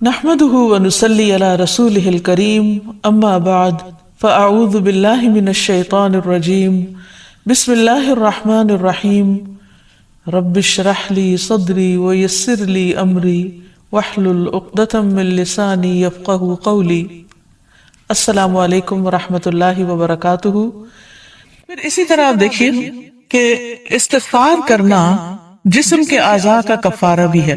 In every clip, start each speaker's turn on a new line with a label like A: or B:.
A: نحمده ونصلي على رسوله الكريم اما بعد فاعوذ بالله من الشيطان الرجيم بسم الله الرحمن الرحيم رب اشرح لي صدري ويسر لي امري واحلل عقدة من لساني يفقهوا قولي۔ السلام علیکم ورحمۃ اللہ وبرکاتہ۔ پھر اسی طرح آپ دیکھیے کہ استغفار کرنا جسم کے اعضاء کا کفارہ بھی ہے۔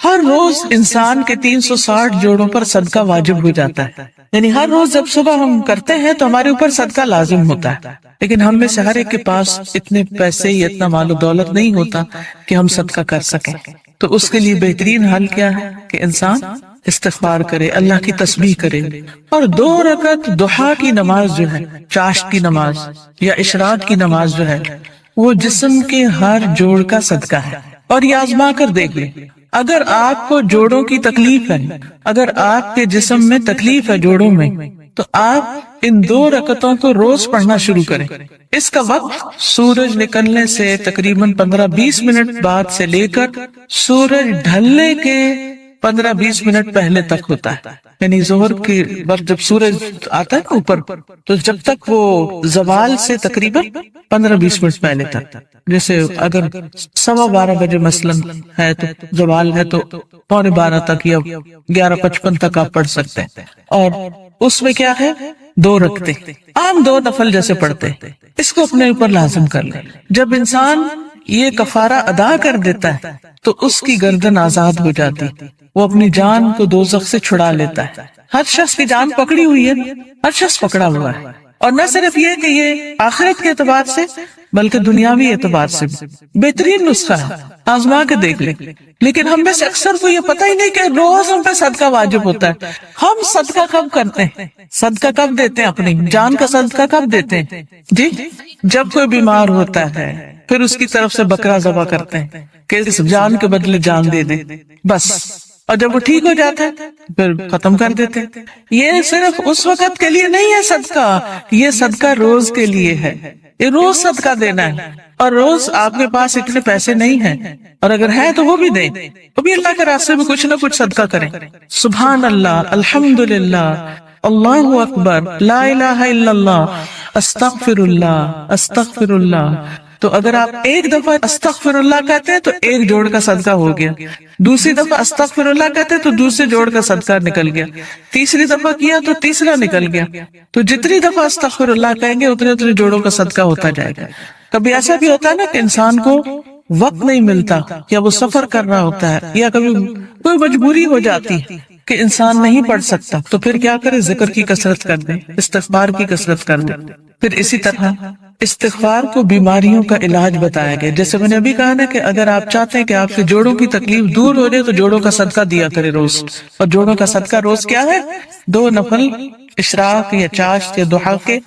A: ہر روز انسان کے 360 جوڑوں پر صدقہ واجب ہو جاتا ہے، یعنی ہر روز جب صبح ہم کرتے ہیں تو ہمارے اوپر صدقہ لازم ہوتا ہے، لیکن ہم میں سے ہر ایک کے پاس اتنے پیسے یا اتنا مال و دولت نہیں ہوتا کہ ہم صدقہ کر سکیں۔ تو اس کے لیے بہترین حل کیا ہے کہ انسان استغفار کرے، اللہ کی تسبیح کرے، اور 2 رکعت ضحیٰ کی نماز جو ہے، چاشت کی نماز یا اشراق کی نماز جو ہے، وہ جسم کے ہر جوڑ کا صدقہ ہے۔ اور یہ آزما کر دیکھ لیں، اگر آپ کو جوڑوں کی تکلیف ہے، اگر آپ کے جسم میں تکلیف ہے جوڑوں میں، تو آپ ان 2 رکعتوں کو روز پڑھنا شروع کریں۔ اس کا وقت سورج نکلنے سے تقریباً 15-20 منٹ بعد سے لے کر سورج ڈھلنے کے 15-20 منٹ پہلے تک ہوتا ہے، یعنی ظہر کے وقت جب سورج آتا ہے نا اوپر، تو جب تک وہ زوال سے تقریباً 15-20 منٹ پہلے تک، جیسے اگر 12:15 بجے مثلاً ہے تو زوال ہے تو 11:15 تک یا 11:55 تک آپ پڑھ سکتے ہیں۔ اور اس میں کیا ہے، 2 رکعتیں عام 2 نفل جیسے پڑھتے ہیں، اس کو اپنے اوپر لازم کر لیں۔ جب انسان یہ کفارہ ادا کر دیتا ہے تو اس کی گردن آزاد ہو جاتی، وہ اپنی جان کو دوزخ سے چھڑا لیتا ہے۔ ہر شخص کی جان پکڑی ہوئی ہے، ہر شخص پکڑا ہوا ہے، اور نہ صرف یہ کہ یہ آخرت کے اعتبار سے بلکہ دنیاوی اعتبار سے بھی بہترین نسخہ ہے، آزما کے دیکھ لیں۔ لیکن ہم میں سے اکثر کو یہ پتہ ہی نہیں کہ روز ہم پہ صدقہ واجب ہوتا ہے۔ ہم صدقہ کب کرتے ہیں، صدقہ کب دیتے ہیں، اپنی جان کا صدقہ کب دیتے ہیں؟ جی، جب کوئی بیمار ہوتا ہے پھر اس کی طرف سے بکرا ذبح کرتے ہیں کہ اس جان کے بدلے جان دے دیں، بس، اور جب وہ ٹھیک ہو جاتا ہے پھر ختم کر دیتے ہیں۔ یہ صرف اس وقت کے لیے نہیں ہے صدقہ، یہ صدقہ روز کے لیے ہے، یہ روز صدقہ دینا ہے۔ اور روز آپ کے پاس اتنے پیسے نہیں ہیں، اور اگر ہے تو وہ بھی دیں، وہ بھی اللہ کے راستے میں کچھ نہ کچھ صدقہ کریں۔ سبحان اللہ، الحمدللہ، اللہ اکبر، لا الہ الا اللہ، استغفر اللہ، استغفر اللہ۔ تو اگر آپ ایک دفعہ استغفر اللہ کہتے ہیں تو 1 جوڑ کا صدقہ ہو گیا، دوسری دفعہ استغفر اللہ کہتے ہیں تو دوسرے جوڑ کا صدقہ نکل گیا، تیسری دفعہ کیا تو تیسرا نکل گیا۔ تو جتنی دفعہ استغفر اللہ کہیں گے اتنے جوڑوں کا صدقہ ہوتا جائے گا۔ کبھی ایسا بھی ہوتا ہے نا کہ انسان کو وقت نہیں ملتا، یا وہ سفر کر رہا ہوتا ہے، یا کبھی کوئی مجبوری ہو جاتی ہے کہ انسان نہیں پڑھ سکتا، تو پھر کیا کرے، ذکر کی کثرت کر دیں، استغفار کی کثرت کر دیں۔ پھر اسی طرح استغفار کو بیماریوں کا علاج بتایا گیا، جیسے میں نے ابھی کہا نا کہ اگر آپ چاہتے ہیں کہ آپ کے جوڑوں کی تکلیف دور ہو جائے تو جوڑوں کا صدقہ دیا کرے روز۔ اور جوڑوں کا صدقہ روز کیا ہے، 2 نفل اشراق یا چاشت یا ضحیٰ کے۔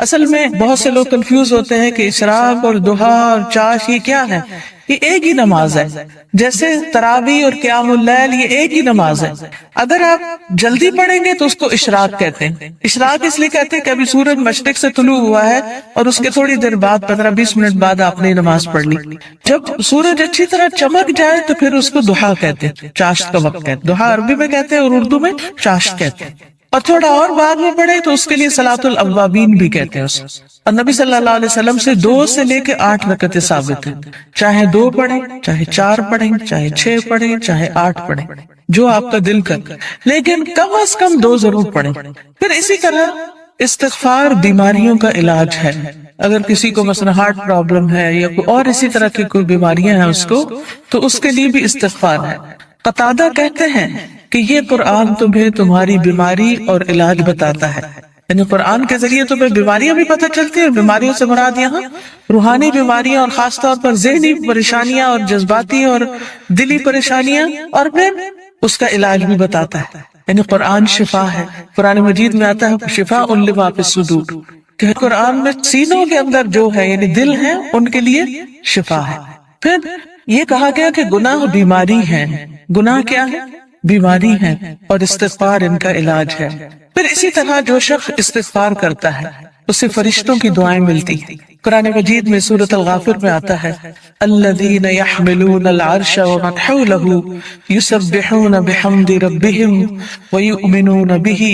A: اصل میں بہت سے لوگ کنفیوز ہوتے ہیں کہ اشراق اور ضحیٰ اور چاشت یہ کیا ہے، یہ ایک ہی نماز ہے، جیسے تراویح اور قیام اللیل یہ ایک ہی نماز ہے۔ اگر آپ جلدی پڑھیں گے تو اس کو اشراق کہتے ہیں۔ اشراق اس لیے کہتے ہیں کہ ابھی سورج مشرق سے طلوع ہوا ہے اور اس کے تھوڑی دیر بعد 15-20 منٹ بعد آپ نے نماز پڑھ لی۔ جب سورج اچھی طرح چمک جائے تو پھر اس کو ضحیٰ کہتے ہیں، چاشت کا وقت کہتے ہیں۔ ضحیٰ عربی میں کہتے ہیں اور اردو میں چاشت کہتے ہیں۔ اور تھوڑا اور بعد میں پڑھے تو اس کے لیے صلاۃ الاوابین بھی کہتے ہیں۔ اور نبی صلی اللہ علیہ وسلم سے 2 سے لے کے 8 رکعتیں ثابت ہیں، چاہے 2 پڑھیں، چاہے 4 پڑھیں، چاہے 6 پڑھیں، چاہے 8 پڑھیں، جو آپ کا دل کر، لیکن کم از کم 2 ضرور پڑھیں۔ پھر اسی طرح استغفار بیماریوں کا علاج ہے۔ اگر کسی کو مثلا ہارٹ پرابلم ہے یا کوئی اور اسی طرح کی کوئی بیماریاں ہیں اس کو، تو اس کے لیے بھی استغفار ہے۔ قتادہ کہتے ہیں کہ یہ قرآن تمہیں تمہاری بیماری اور علاج بتاتا ہے، یعنی قرآن کے ذریعے تمہیں بیماریاں بھی پتہ چلتی ہیں، بیماریوں سے مراد یہاں روحانی بیماریاں اور خاص طور پر ذہنی پریشانیاں اور جذباتی اور دلی پریشانیاں، اور پھر اس کا علاج بھی بتاتا ہے۔ یعنی قرآن شفا ہے۔ قرآن مجید میں آتا ہے شفاء لما فی الصدور، کہ قرآن میں سینوں کے اندر جو ہے یعنی دل ہے ان کے لیے شفا ہے۔ پھر یہ کہا گیا کہ گناہ بیماری ہے، گناہ کیا ہے، بیماری ہے، اور استغفار ان کا علاج ہے۔ پھر اسی طرح جو شخص استغفار کرتا ہے اسے فرشتوں کی دعائیں ملتی، قرآن مجید میں سورۃ الغافر میں آتا ہے الذین یحملون العرش ومن حولہ یسبحون بحمد ربہم ویؤمنون بہ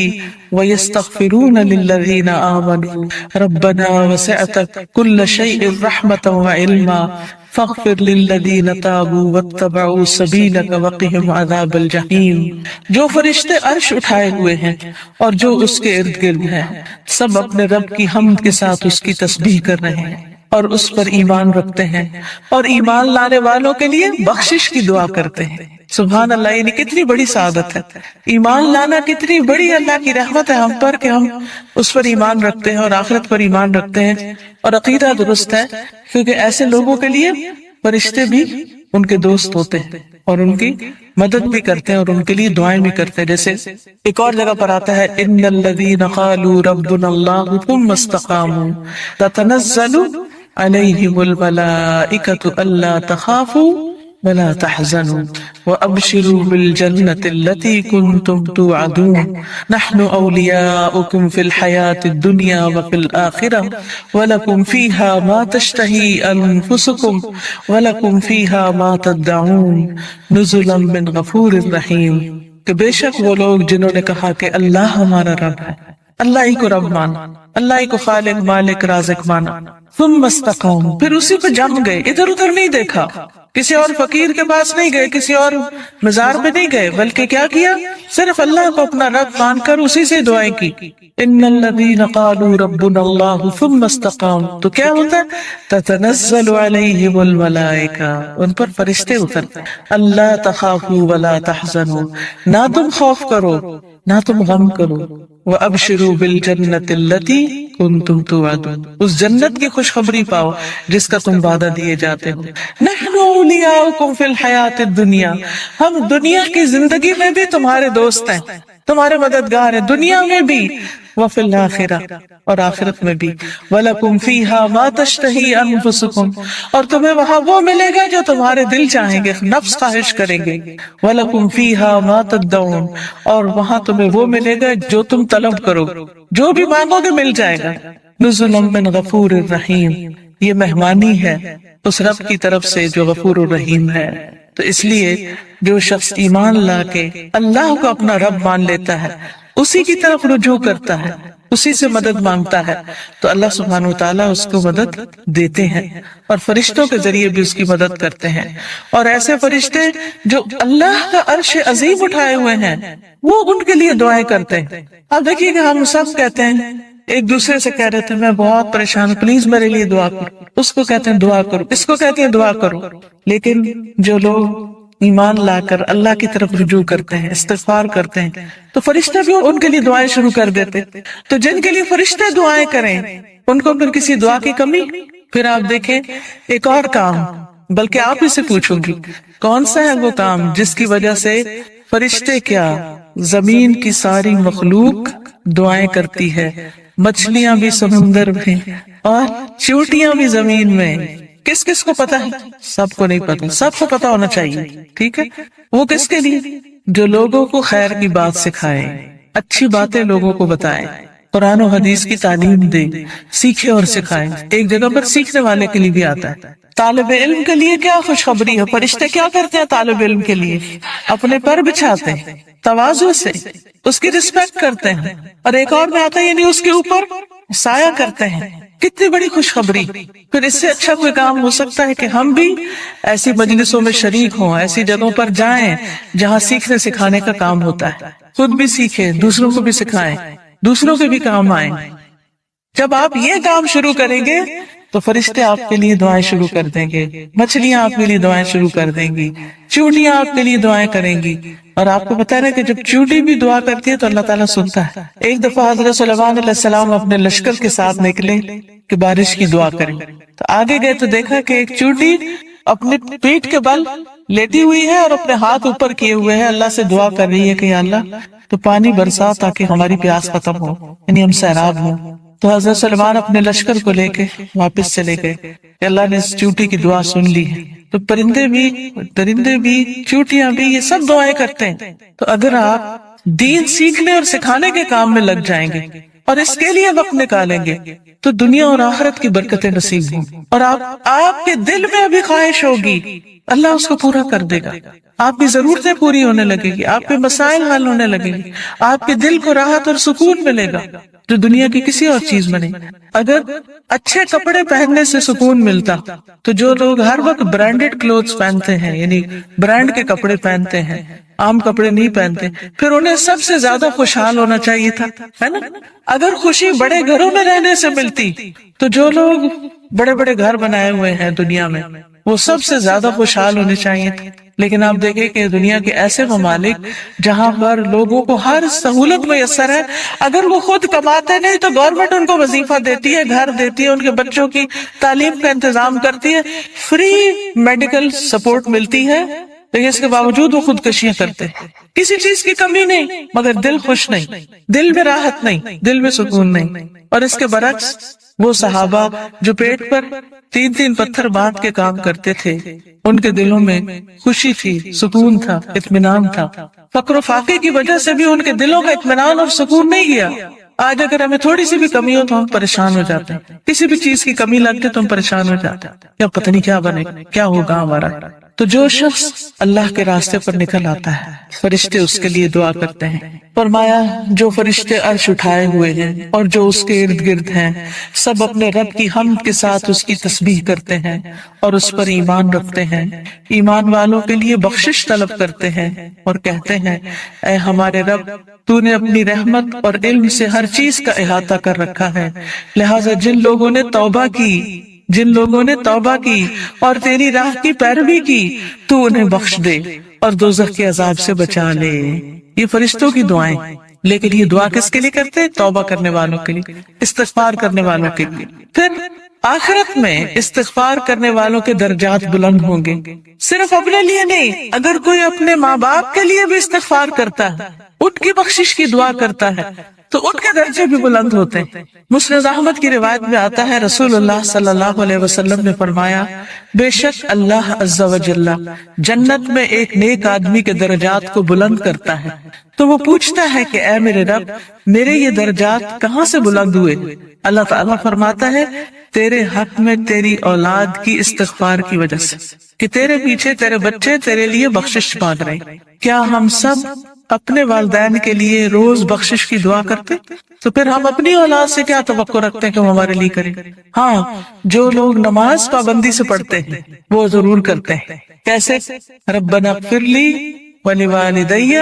A: ویستغفرون للذین آمنوا ربنا وسعت کل شیء رحمۃ وعلما فاغفر للذین تابوا واتبعوا سبیلک وقہم عذاب الجحیم۔ جو فرشتے عرش اٹھائے ہوئے ہیں اور جو اس کے ارد گرد ہیں، سب اپنے رب کی حمد کے ساتھ اس کی تسبیح کر رہے ہیں اور اس پر ایمان رکھتے ہیں اور ایمان لانے والوں کے لیے بخشش کی دعا کرتے ہیں۔ سبحان اللہ، یعنی کتنی بڑی سعادت ہے، ایمان لانا کتنی بڑی اللہ کی رحمت ہے ہم پر کہ ہم اس پر ایمان رکھتے ہیں اور آخرت پر ایمان رکھتے ہیں اور عقیدہ درست ہے، کیونکہ ایسے لوگوں کے لیے فرشتے بھی ان کے دوست ہوتے ہیں اور ان کی مدد بھی کرتے ہیں اور ان کے لیے دعائیں بھی کرتے ہیں۔ جیسے ایک اور جگہ پر آتا ہے ان الذین قالوا ربنا اللہ ثم استقاموا تتنزل علیہم الملائکۃ الا تخافوا ولا تحزنوا وابشروا بالجنة التي كنتم توعدون نحن اولیاؤکم فی الحیاة الدنیا وفی الآخرہ ولکم فیہا ما تشتہی انفسکم ولکم فیہا ما تدعون نزلا من غفور رحیم۔ کہ بے شک وہ لوگ جنہوں نے کہا کہ اللہ ہمارا رب ہے، اللہ ہی کو رب مانا، اللہ ہی کو خالق مالک رازق مانا، ثم استقاموا، پھر اسی پہ جم گئے، ادھر ادھر نہیں دیکھا، کسی اور فقیر کے پاس نہیں گئے، کسی اور مزار پہ نہیں گئے، بلکہ کیا کیا؟ صرف اللہ کو اپنا رب مان کر اسی سے دعائیں کی۔ ان الذین قالوا ربنا اللہ ثم استقاموا، تو کیا ہوتا ہے؟ تتنزل علیہم الملائکہ، ان پر فرشتے اترتے ہیں، اللہ تخافوا ولا تحزنوا، نہ تم خوف کرو نہ تم غم کرو، وَأَبْشِرُوا بِالْجَنَّةِ الَّتِي كُنْتُمْ تُوعَدُونَ، اس جنت کی خوشخبری پاؤ جس کا تم وعدہ دیے جاتے ہو۔ نحن اولیاؤکم فی الحیاۃ الدنیا، ہم دنیا کی زندگی میں بھی تمہارے دوست ہیں، تمہارے مددگار ہیں، دنیا میں بھی، وفی الآخرہ، اور آخرت میں بھی، وَلَكُمْ فِيهَا مَا تَشْتَهِي أَنفُسُكُمْ، اور تمہیں وہاں وہ ملے گا جو تمہارے دل چاہیں گے، نفس خواہش کریں گے، وَلَكُمْ فِيهَا مَا تَدَّعُونَ، اور وہاں تمہیں وہ ملے گا جو تم طلب کرو، جو بھی مانگو گے مل جائے گا۔ نُزُلًا مِّن غَفُورٍ رَحِيمٍ، یہ مہمانی ہے اس رب کی طرف سے جو غفور الرحیم ہے۔ تو اس لیے جو شخص ایمان لا کے اللہ کو اپنا رب مان لیتا ہے، اسی کی طرف رجوع کرتا ہے، اسی سے مدد مانگتا ہے، تو اللہ سبحانہ وتعالیٰ اس کو مدد دیتے ہیں اور فرشتوں کے ذریعے بھی اس کی مدد کرتے ہیں۔ اور ایسے فرشتے جو اللہ کا عرش عظیم اٹھائے ہوئے ہیں وہ ان کے لیے دعائیں کرتے ہیں۔ اب دیکھیے کہ ہم سب کہتے ہیں، ایک دوسرے سے کہہ رہے تھے میں بہت پریشان ہوں، پلیز میرے لیے دعا کرو، اس کو کہتے ہیں دعا کرو، اس کو کہتے ہیں دعا کرو۔ لیکن جو لوگ ایمان لا کر اللہ کی طرف رجوع کرتے ہیں، استغفار کرتے ہیں، تو فرشتے بھی ان کے لیے دعائیں شروع کر دیتے۔ تو جن کے لیے فرشتے دعائیں کریں ان کو پھر کسی دعا کی کمی؟ پھر آپ دیکھیں ایک اور کام، بلکہ آپ ہی سے پوچھوں گی کون سا ہے وہ کام جس کی وجہ سے فرشتے کیا زمین کی ساری مخلوق دعائیں کرتی ہے، مچھلیاں بھی سمندر میں اور چیونٹیاں بھی زمین میں۔ کس کس کو پتا ہے؟ سب کو نہیں پتا، سب کو پتا ہونا چاہیے، ٹھیک ہے؟ وہ کس کے لیے؟ جو لوگوں کو خیر کی بات سکھائے، اچھی باتیں لوگوں کو بتائے، قرآن و حدیث کی تعلیم دے، سیکھے اور سکھائے۔ ایک جگہ پر سیکھنے والے کے لیے بھی آتا ہے۔ طالب علم کے لیے کیا خوشخبری ہے؟ فرشتے کیا کرتے ہیں طالب علم کے لیے؟ اپنے پر بچھاتے ہیں، تواضع سے اس کی رسپیکٹ کرتے ہیں، اور ایک اور میں آتا ہے یعنی اس کے اوپر سایہ کرتے ہیں۔ کتنی بڑی خوشخبری! پھر اس سے اچھا کوئی کام ہو سکتا ہے کہ ہم بھی ایسی مجلسوں میں شریک ہوں، ایسی جگہوں پر جائیں جہاں سیکھنے سکھانے کا کام ہوتا ہے، خود بھی سیکھیں، دوسروں کو بھی سکھائیں، دوسروں کے بھی کام آئیں۔ جب آپ یہ کام شروع کریں گے تو فرشتے آپ کے لیے دعائیں شروع کر دیں گے، مچھلیاں آپ کے لیے دعائیں شروع کر دیں گی، چیونٹیاں آپ کے لیے دعائیں کریں گی۔ اور آپ کو پتا ہے کہ جب چیونٹی بھی دعا کرتی ہے تو اللہ تعالیٰ سنتا ہے۔ ایک دفعہ حضرت سلیمان علیہ السلام اپنے لشکر کے ساتھ نکلے کہ بارش کی دعا کریں، تو آگے گئے تو دیکھا کہ ایک چیونٹی اپنے پیٹ کے بل لیٹی ہوئی ہے اور اپنے ہاتھ اوپر کیے ہوئے ہے، اللہ سے دعا کر رہی ہے کہ یا اللہ تو پانی برسا تاکہ ہماری پیاس ختم ہو، یعنی ہم سیراب ہوں۔ تو حضرت سلیمان اپنے لشکر کو لے کے واپس چلے گئے کہ اللہ نے اس چیونٹی کی دعا سن لی ہے۔ تو پرندے بھی، درندے بھی، چیونٹیاں بھی، یہ سب دعائیں کرتے ہیں۔ تو اگر آپ دین سیکھنے اور سکھانے کے کام میں لگ جائیں گے اور اس کے لیے وقت نکالیں گے تو دنیا اور آخرت کی برکتیں نصیب ہوں، اور آپ کے دل میں ابھی خواہش ہوگی اللہ اس کو پورا کر دے گا، آپ کی ضرورتیں پوری ہونے لگے گی، آپ کے مسائل حل ہونے لگیں گے، آپ کے دل کو راحت اور سکون ملے گا جو دنیا کی کسی اور چیز میں نہیں۔ اگر اچھے کپڑے پہننے سے سکون ملتا تو جو لوگ ہر وقت برانڈڈ کلوتھس پہنتے ہیں، یعنی برانڈ کے کپڑے پہنتے ہیں، عام کپڑے نہیں پہنتے، پھر انہیں سب سے زیادہ خوشحال ہونا چاہیے تھا، ہے نا؟ اگر خوشی بڑے گھروں میں رہنے سے ملتی تو جو لوگ بڑے بڑے گھر بنائے ہوئے ہیں دنیا میں وہ سب سے زیادہ خوشحال ہونے چاہیے تھے۔ لیکن آپ دیکھیں کہ دنیا کے ایسے ممالک جہاں پر لوگوں کو ہر سہولت میسر ہے، اگر وہ خود کماتے نہیں تو گورنمنٹ ان کو وظیفہ دیتی ہے، گھر دیتی ہے، ان کے بچوں کی تعلیم کا انتظام کرتی ہے، فری میڈیکل سپورٹ ملتی ہے، لیکن اس کے باوجود وہ خودکشیاں کرتے ہیں۔ کسی چیز کی کمی نہیں مگر دل خوش نہیں، دل میں راحت نہیں، دل میں سکون نہیں۔ اور اس کے برعکس وہ صحابہ جو پیٹ پر 3 پتھر باندھ کے کام کرتے تھے، ان کے دلوں میں خوشی تھی، سکون تھا، اطمینان تھا۔ فقر و فاقے کی وجہ سے بھی ان کے دلوں کا اطمینان اور سکون نہیں گیا۔ آج اگر ہمیں تھوڑی سی بھی کمی ہو تو ہم پریشان ہو جاتے ہیں، کسی بھی چیز کی کمی لگتی تو ہم پریشان ہو جاتے ہیں، یا پتہ نہیں کیا بنے، کیا ہوگا ہمارا۔ تو جو شخص اللہ کے راستے پر نکل آتا ہے فرشتے اس کے لیے دعا کرتے ہیں۔ فرمایا جو فرشتے عرش اٹھائے ہوئے ہیں اور جو اس کے ارد گرد ہیں سب اپنے رب کی حمد کے ساتھ اس کی تسبیح کرتے ہیں اور اس پر ایمان رکھتے ہیں، ایمان والوں کے لیے بخشش طلب کرتے ہیں اور کہتے ہیں اے ہمارے رب، تو نے اپنی رحمت اور علم سے ہر چیز کا احاطہ کر رکھا ہے، لہٰذا جن لوگوں نے توبہ کی اور تیری راہ کی پیروی کی تو انہیں بخش دے اور دوزخ کے عذاب سے بچا لے۔ یہ فرشتوں کی دعائیں، لیکن یہ دعا کس کے لیے کرتے ہیں؟ توبہ کرنے والوں کے لیے، استغفار کرنے والوں کے لیے۔ پھر آخرت میں استغفار کرنے والوں کے درجات بلند ہوں گے، صرف اپنے لیے نہیں، اگر کوئی اپنے ماں باپ کے لیے بھی استغفار کرتا ہے، ان کی بخشش کی دعا کرتا ہے تو ان کے درجے بھی بلند ہوتے ہیں۔ مسند احمد کی روایت میں آتا ہے رسول اللہ صلی اللہ علیہ وسلم نے فرمایا بے شک اللہ عز و جل جنت میں ایک نیک آدمی کے درجات کو بلند کرتا ہے تو وہ پوچھتا ہے کہ اے میرے رب، میرے یہ درجات کہاں سے بلند ہوئے؟ اللہ تعالیٰ فرماتا ہے تیرے حق میں تیری اولاد کی استغفار کی وجہ سے، کہ تیرے پیچھے تیرے بچے تیرے لیے بخشش مانگ رہے ہیں۔ کیا ہم سب اپنے والدین کے لیے روز بخشش کی دعا کرتے؟ تو پھر ہم اپنی اولاد سے کیا توقع رکھتے ہیں کہ وہ ہمارے لیے کرے؟ ہاں، جو لوگ نماز پابندی سے پڑھتے ہیں وہ ضرور کرتے ہیں۔ کیسے؟ ربنا اغفر لی ولوالدی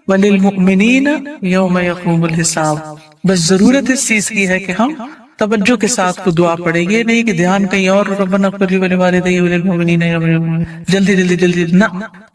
A: وللمؤمنین یوم یقوم الحساب۔ بس ضرورت اس چیز کی ہے کہ ہم توجہ کے ساتھ کو دعا پڑھے، یہ نہیں کہ دھیان کہیں اور، ربنا اغفر لی ولوالدی وللمؤمنین یوم یقوم الحساب، جلدی نہ،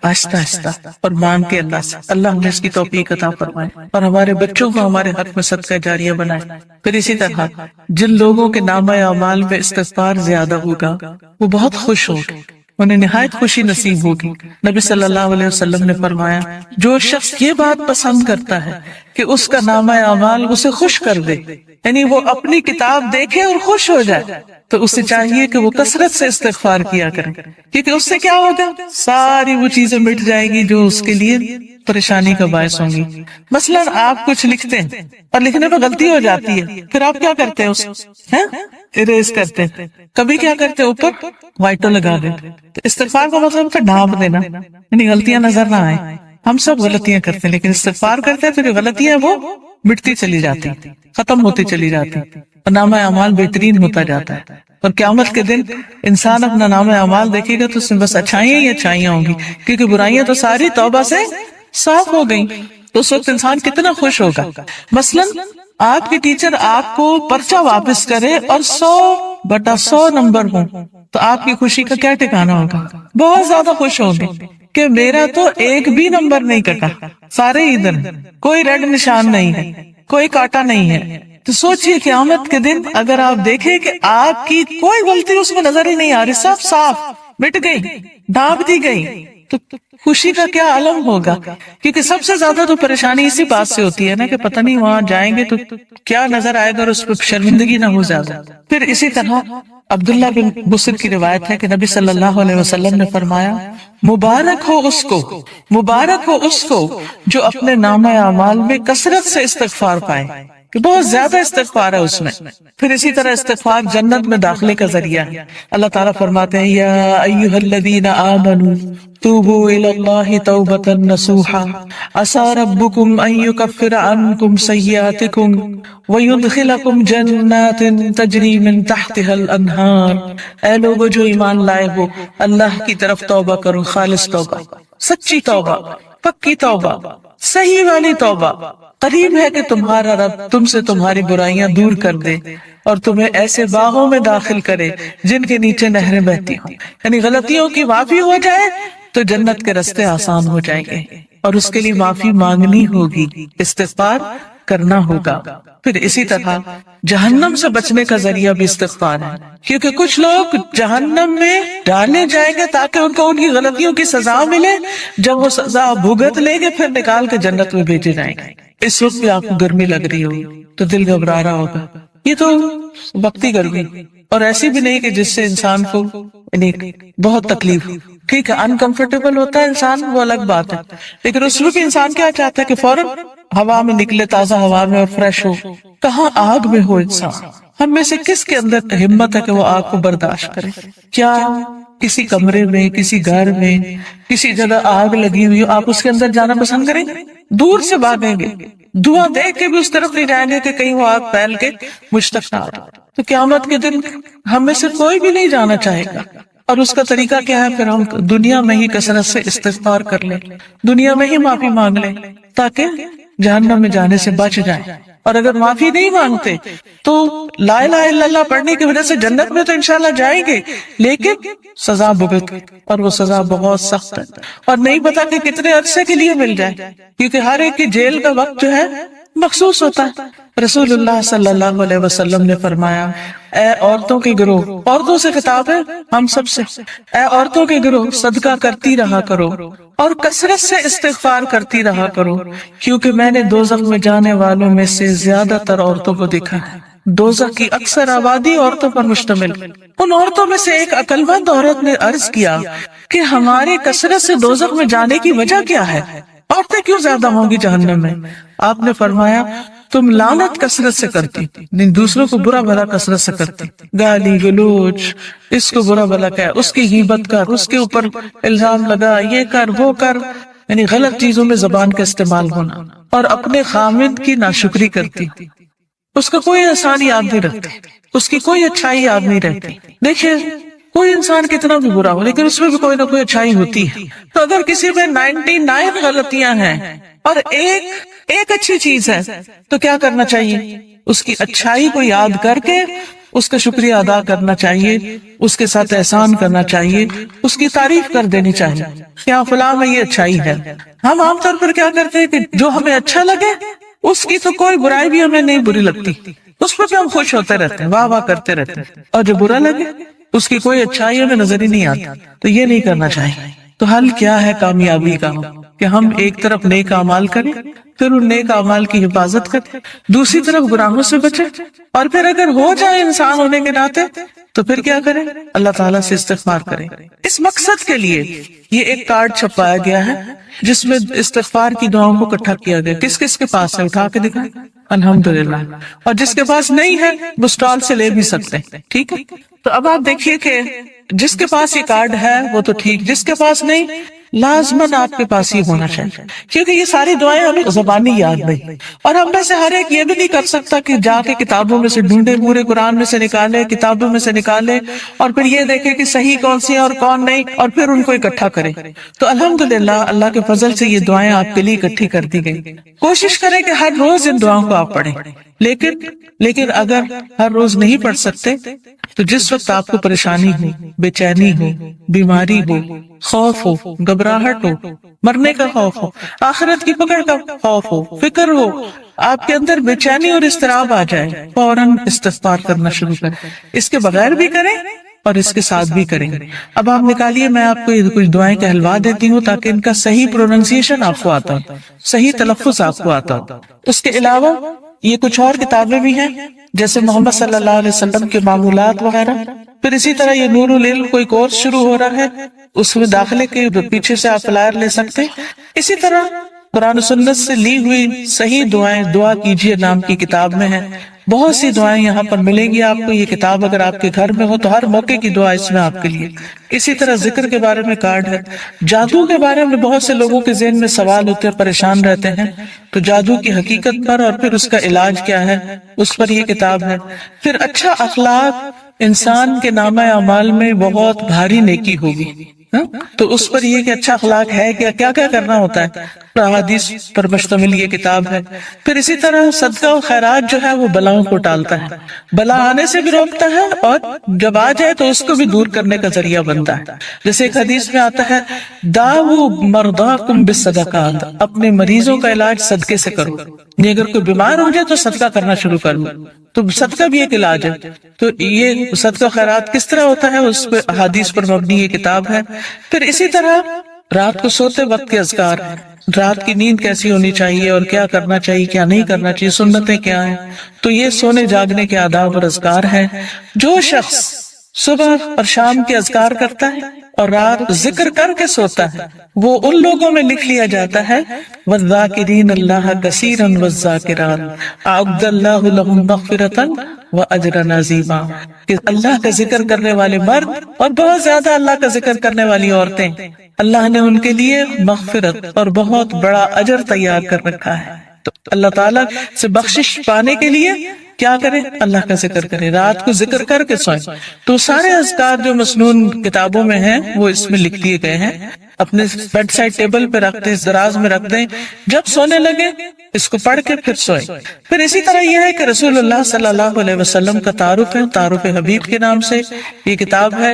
A: آہستہ آہستہ اور مان کے اللہ سے۔ اللہ ہمیں اس کی توفیق عطا فرمائے اور ہمارے بچوں کو ہمارے حق میں صدقہ جاریہ بنائے۔ پھر اسی طرح جن لوگوں کے نامہ اعمال میں استغفار زیادہ ہوگا وہ بہت خوش ہوگے، انہیں نہایت خوشی نصیب ہوگی۔ نبی صلی اللہ علیہ وسلم نے فرمایا جو شخص یہ بات پسند کرتا ہے کہ اس کا نامہ اعمال اسے خوش کر دے، یعنی وہ اپنی کتاب دیکھے اور خوش ہو جائے، تو اسے چاہیے کہ وہ کثرت سے استغفار کیا کرے، کیونکہ اس سے کیا ہوگا؟ ساری وہ چیزیں مٹ جائے گی جو اس کے لیے پریشانی کا باعث ہوں گی۔ مثلا آپ کچھ لکھتے ہیں اور لکھنے میں غلطی ہو جاتی ہے، پھر آپ کیا کرتے ہیں؟ اسے اریز کرتے ہیں، کبھی کیا کرتے ہیں اوپر وائٹو لگا دیتے ہیں۔ تو استغفار کا مطلب ہے ڈھانپ دینا، یعنی غلطیاں نظر نہ آئیں۔ ہم سب غلطیاں کرتے ہیں لیکن استغفار کرتے ہیں تو جو غلطیاں وہ مٹتی چلی جاتی، ختم ہوتی چلی جاتی اور نامہ اعمال بہترین ہوتا جاتا ہے۔ اور قیامت کے دن انسان اپنا نامہ اعمال دیکھے گا تو اس میں بس اچھائیاں ہی اچھائیاں ہوں گی، کیونکہ برائیاں تو ساری توبہ سے صاف ہو گئیں۔ تو اس وقت انسان کتنا خوش ہوگا۔ مثلا آپ کے ٹیچر آپ کو پرچہ واپس کرے اور 100/100 نمبر ہوں تو آپ کی خوشی کا کیا ٹھکانہ ہوگا؟ بہت زیادہ خوش ہوں گے کہ میرا تو ایک بھی نمبر نہیں کٹا، سارے ادھر، کوئی ریڈ نشان نہیں ہے، کوئی کاٹا نہیں ہے۔ تو سوچئے قیامت کے دن اگر آپ دیکھیں کہ آپ کی کوئی غلطی اس میں نظر ہی نہیں آ رہی، سب صاف مٹ گئی، ڈھانپ دی گئی، تو خوشی کا کیا عالم ہوگا۔ کیونکہ سب سے زیادہ تو پریشانی اسی بات سے ہوتی ہے نا کہ پتہ نہیں وہاں جائیں گے تو کیا نظر آئے گا اور اس پہ شرمندگی نہ ہو زیادہ۔ پھر اسی طرح عبداللہ بن بصر کی روایت ہے کہ نبی صلی اللہ علیہ وسلم نے فرمایا مبارک ہو اس کو جو اپنے نامہ اعمال میں کثرت سے استغفار پائے، کہ کہ بہت زیادہ استغفار ہے اس میں. پھر اسی طرح استغفار جنت میں داخلے کا ذریعہ ہے. اللہ تعالیٰ فرماتے ہیں یا ایھا الذین آمنوا توبوا الی اللہ توبۃ نصوحا عسى ربکم ان یکفر عنکم سیئاتکم ویدخلکم جنات تجری من تحتها الانہار. اے لوگو جو ایمان لائے ہو اللہ کی طرف توبہ کرو، خالص توبہ، سچی توبہ، پکی توبہ، صحیح والی توبہ. قریب ہے کہ تمہارا رب تم سے تمہاری برائیاں دور کر دے اور تمہیں ایسے باغوں میں داخل کرے جن کے نیچے نہریں بہتی ہوں. یعنی غلطیوں کی معافی ہو جائے تو جنت کے راستے آسان ہو جائیں گے، اور اس کے لیے معافی مانگنی ہوگی، استغفار کرنا ہوگا. پھر اسی طرح جہنم سے بچنے کا ذریعہ بھی استغفار ہے، کیونکہ کچھ لوگ جہنم میں ڈالے جائیں گے تاکہ ان کو ان کی غلطیوں کی سزا ملے. جب وہ سزا بھگت لیں گے پھر نکال کے جنت میں بھیجے جائیں گے. اس وقت بھی آپ کو گرمی لگ رہی ہوگی تو دل گھبرا رہا ہوگا. یہ تو وقتی گرمی، اور ایسی بھی نہیں کہ جس سے انسان کو بہت تکلیف. ٹھیک ہے انکمفرٹیبل ہوتا ہے انسان، وہ الگ بات ہے، لیکن اس میں بھی انسان کیا چاہتا ہے کہ فوراً ہوا میں نکلے، تازہ ہوا میں، اور فریش ہو. کہاں آگ میں ہو انسان. ہم میں سے کس کے اندر ہمت ہے کہ وہ آگ کو برداشت کرے؟ کیا کسی کمرے میں، کسی گھر میں، کسی جگہ آگ لگی ہوئی ہو، آپ اس کے اندر جانا پسند کریں گے؟ دور سے بھاگیں گے، دھواں دیکھ کے بھی اس طرف نہیں جائیں گے کہ کہیں وہ آگ پھیل کے مجھ تک نہ آ. تو قیامت کے دن ہم میں سے کوئی بھی نہیں جانا چاہے گا. اور اس کا طریقہ کیا ہے؟ پھر ہم دنیا میں ہی کثرت سے استغفار کر لیں، دنیا میں ہی معافی مانگ لیں تاکہ جہنم میں جانے سے بچ جائیں. اور اگر معافی نہیں مانگتے تو لا الہ الا اللہ پڑھنے کی وجہ سے جنت میں تو انشاءاللہ جائیں گے، لیکن سزا بھگت، اور وہ سزا بہت سخت ہے، اور نہیں پتا کہ کتنے عرصے کے لیے مل جائے، کیونکہ ہر ایک کی جیل کا وقت جو ہے مخصوص ہوتا ہے. رسول اللہ صلی اللہ علیہ وسلم نے فرمایا اے عورتوں کے گروہ، عورتوں سے خطاب ہے ہم سب سے، اے عورتوں کے گروہ صدقہ کرتی رہا کرو اور کثرت سے استغفار کرتی رہا کرو، کیونکہ میں نے دوزخ میں جانے والوں میں سے زیادہ تر عورتوں کو دیکھا ہے. دوزخ کی اکثر آبادی عورتوں پر مشتمل. ان عورتوں میں سے ایک عقل مند عورت نے عرض کیا کہ ہماری کثرت سے دوزخ میں جانے کی وجہ کیا ہے؟ عورتیں کیوں زیادہ ہوں گی جہنم میں؟ آپ نے فرمایا تم لعنت کثرت سے کرتی، دوسروں کو برا بھلا کثرت سے کرتی، گالی گلوچ، اس کو برا بھلا کہہ، اس کی غیبت کر، اس کے اوپر الزام لگا، یہ کر وہ کر، یعنی غلط چیزوں میں زبان کا استعمال ہونا، اور اپنے خامد کی ناشکری کرتی. اس کا کوئی احسان یاد نہیں رکھتی، اس کی کوئی اچھائی یاد نہیں رہتی. دیکھیے کوئی انسان کتنا بھی برا ہو لیکن اس میں بھی کوئی نہ کوئی اچھائی ہوتی ہے. تو اگر کسی میں 99 غلطیاں ہیں اور ایک اچھی چیز ہے تو کیا کرنا چاہیے؟ اس کی اچھائی کو یاد کر کے اس کا شکریہ ادا کرنا چاہیے، اس کے ساتھ احسان کرنا چاہیے، اس کی تعریف کر دینی چاہیے کہ فلاں میں یہ اچھائی ہے. ہم عام طور پر کیا کرتے ہیں کہ جو ہمیں اچھا لگے اس کی تو کوئی برائی بھی ہمیں نہیں بری لگتی، اس پر بھی ہم خوش ہوتے رہتے ہیں، واہ واہ کرتے رہتے ہیں، اور جو برا لگے اس کی کوئی اچھائی ہمیں نظر ہی نہیں آتی. تو یہ نہیں کرنا چاہیے. تو حل کیا ہے کامیابی کا؟ کہ ہم ایک طرف نیک اعمال کریں، پھر ان نیک اعمال کی حفاظت کریں، دوسری طرف گناہوں سے بچیں، اور پھر اگر ہو جائے انسان ہونے کے ناطے تو پھر کیا کریں؟ اللہ تعالیٰ سے استغفار کریں. اس مقصد کے لیے یہ ایک کارڈ چھپایا گیا ہے جس میں استغفار کی دعاؤں کو اکٹھا کیا گیا. کس کس کے پاس ہے؟ اٹھا کے دکھائیں. الحمدللہ. اور جس کے پاس نہیں ہے وہ اسٹال سے لے بھی سکتے ہیں. ٹھیک ہے. تو اب آپ دیکھیے کہ جس کے پاس یہ کارڈ ہے وہ تو ٹھیک، جس کے پاس نہیں لازماً آپ کے پاس ہی ہونا چاہیے، کیونکہ یہ ساری دعائیں ہمیں زبانی یاد نہیں، اور ہم میں سے ہر ایک یہ بھی نہیں کر سکتا کہ جا کے کتابوں میں سے ڈھونڈے، پورے قرآن میں سے نکالے، کتابوں میں سے نکالے، اور پھر یہ دیکھے کہ صحیح کون سی ہے اور کون نہیں، اور پھر ان کو اکٹھا کرے. تو الحمدللہ اللہ کے فضل سے یہ دعائیں آپ کے لیے اکٹھی کر دی گئی. کوشش کریں کہ ہر روز ان دعاؤں کو آپ پڑھیں، لیکن اگر ہر روز نہیں پڑھ سکتے تو جس وقت آپ کو پریشانی ہو، بے چینی ہو، بیماری ہو، خوف ہو، گھبراہٹ ہو، مرنے کا خوف ہو، آخرت کی پکڑ کا خوف ہو، فکر ہو، آپ کے اندر بے چینی اور اضطراب آ جائے، فوراً استغفار کرنا شروع کریں. اس کے بغیر بھی کریں اور اس کے ساتھ بھی کریں. اب آپ نکالیے، میں آپ کو یہ کچھ دعائیں کہلوا دیتی ہوں تاکہ ان کا صحیح پروننسیشن آپ کو آتا ہو، صحیح تلفظ آپ کو آتا ہو. اس کے علاوہ یہ کچھ اور کتابیں بھی ہیں جیسے محمد صلی اللہ علیہ وسلم کے معمولات وغیرہ. پھر اسی طرح یہ نور العلم کوئی کورس شروع ہو رہا ہے، اس میں داخلے کے پیچھے سے آپ فلائر لے سکتے ہیں. اسی طرح قرآن و سنت سے لی ہوئی صحیح دعائیں دعا کیجیے نام کی کتاب میں ہیں. بہت سی دعائیں یہاں پر ملیں گی آپ کو. یہ کتاب اگر آپ کے گھر میں ہو تو ہر موقع کی دعا اس میں آپ کے لیے. اسی طرح ذکر کے بارے میں کارڈ ہے. جادو کے بارے میں بہت سے لوگوں کے ذہن میں سوال ہوتے ہیں, پریشان رہتے ہیں, تو جادو کی حقیقت پر اور پھر اس کا علاج کیا ہے اس پر یہ کتاب ہے. پھر اچھا اخلاق, انسان کے نامہ اعمال میں بہت بھاری نیکی ہوگی, تو اس پر یہ کہ اچھا اخلاق ہے کیا کیا کرنا ہوتا ہے, احادیث پر مشتمل یہ کتاب ہے. پھر اسی طرح صدقہ و خیرات جو ہے وہ بلاؤں کو ٹالتا ہے, بلا آنے سے بھی روکتا ہے اور جب آ جائے تو اس کو بھی دور کرنے کا ذریعہ بنتا ہے. جیسے ایک حدیث میں آتا ہے, داؤ مرضاکم بالصدقات, اپنے مریضوں کا علاج صدقے سے کرو. یہ اگر کوئی بیمار ہو جائے تو صدقہ کرنا شروع کر لو, تو صدقہ بھی ایک علاج ہے. تو یہ صدقہ و خیرات کس طرح ہوتا ہے اس پہ احادیث پر مبنی یہ کتاب ہے. پھر اسی طرح رات کو سوتے وقت کے اذکار ہیں, رات کی نیند کیسی ہونی چاہیے اور کیا کرنا چاہیے کیا نہیں کرنا چاہیے, سنتیں کیا ہیں. تو یہ سونے جاگنے کے آداب اور اذکار ہیں. جو شخص صبح اور شام کے اذکار کرتا ہے اور رات ذکر کر کے سوتا ہے وہ ان لوگوں میں لکھ لیا جاتا ہے, والذاکرین اللہ کثیرا والذاکرات اعد اللہ لهم مغفرۃ واجرا عظیما, کہ اللہ کا ذکر کرنے والے مرد اور بہت زیادہ اللہ کا ذکر کرنے والی عورتیں, اللہ نے ان کے لیے مغفرت اور بہت بڑا اجر تیار کر رکھا ہے. تو اللہ تعالیٰ سے بخشش پانے کے لیے کیا کریں, اللہ کا ذکر کریں, رات کو ذکر کر کے سوئیں. تو سارے اذکار جو مسنون کتابوں میں ہیں وہ اس میں لکھ دیے گئے ہیں. اپنے بیڈ سائڈ ٹیبل پہ رکھ دیں, دراز میں رکھ دیں, جب سونے لگے اس کو پڑھ کے پھر سوئیں. پھر اسی طرح یہ ہے کہ رسول اللہ صلی اللہ علیہ وسلم کا تعارف ہے, تعارف حبیب کے نام سے یہ کتاب ہے.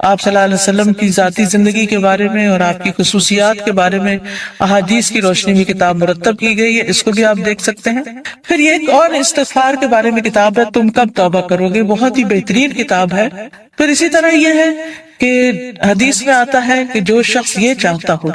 A: آپ صلی اللہ علیہ وسلم کی ذاتی زندگی کے بارے میں اور آپ کی خصوصیات کے بارے میں احادیث کی روشنی میں کتاب مرتب کی گئی ہے, اس کو بھی آپ دیکھ سکتے ہیں. پھر یہ ایک اور استغفار کے بارے میں کتاب ہے, تم کب توبہ کرو گے, بہت ہی بہترین کتاب ہے. پھر اسی طرح یہ ہے کہ حدیث میں آتا ہے کہ جو شخص یہ چاہتا ہو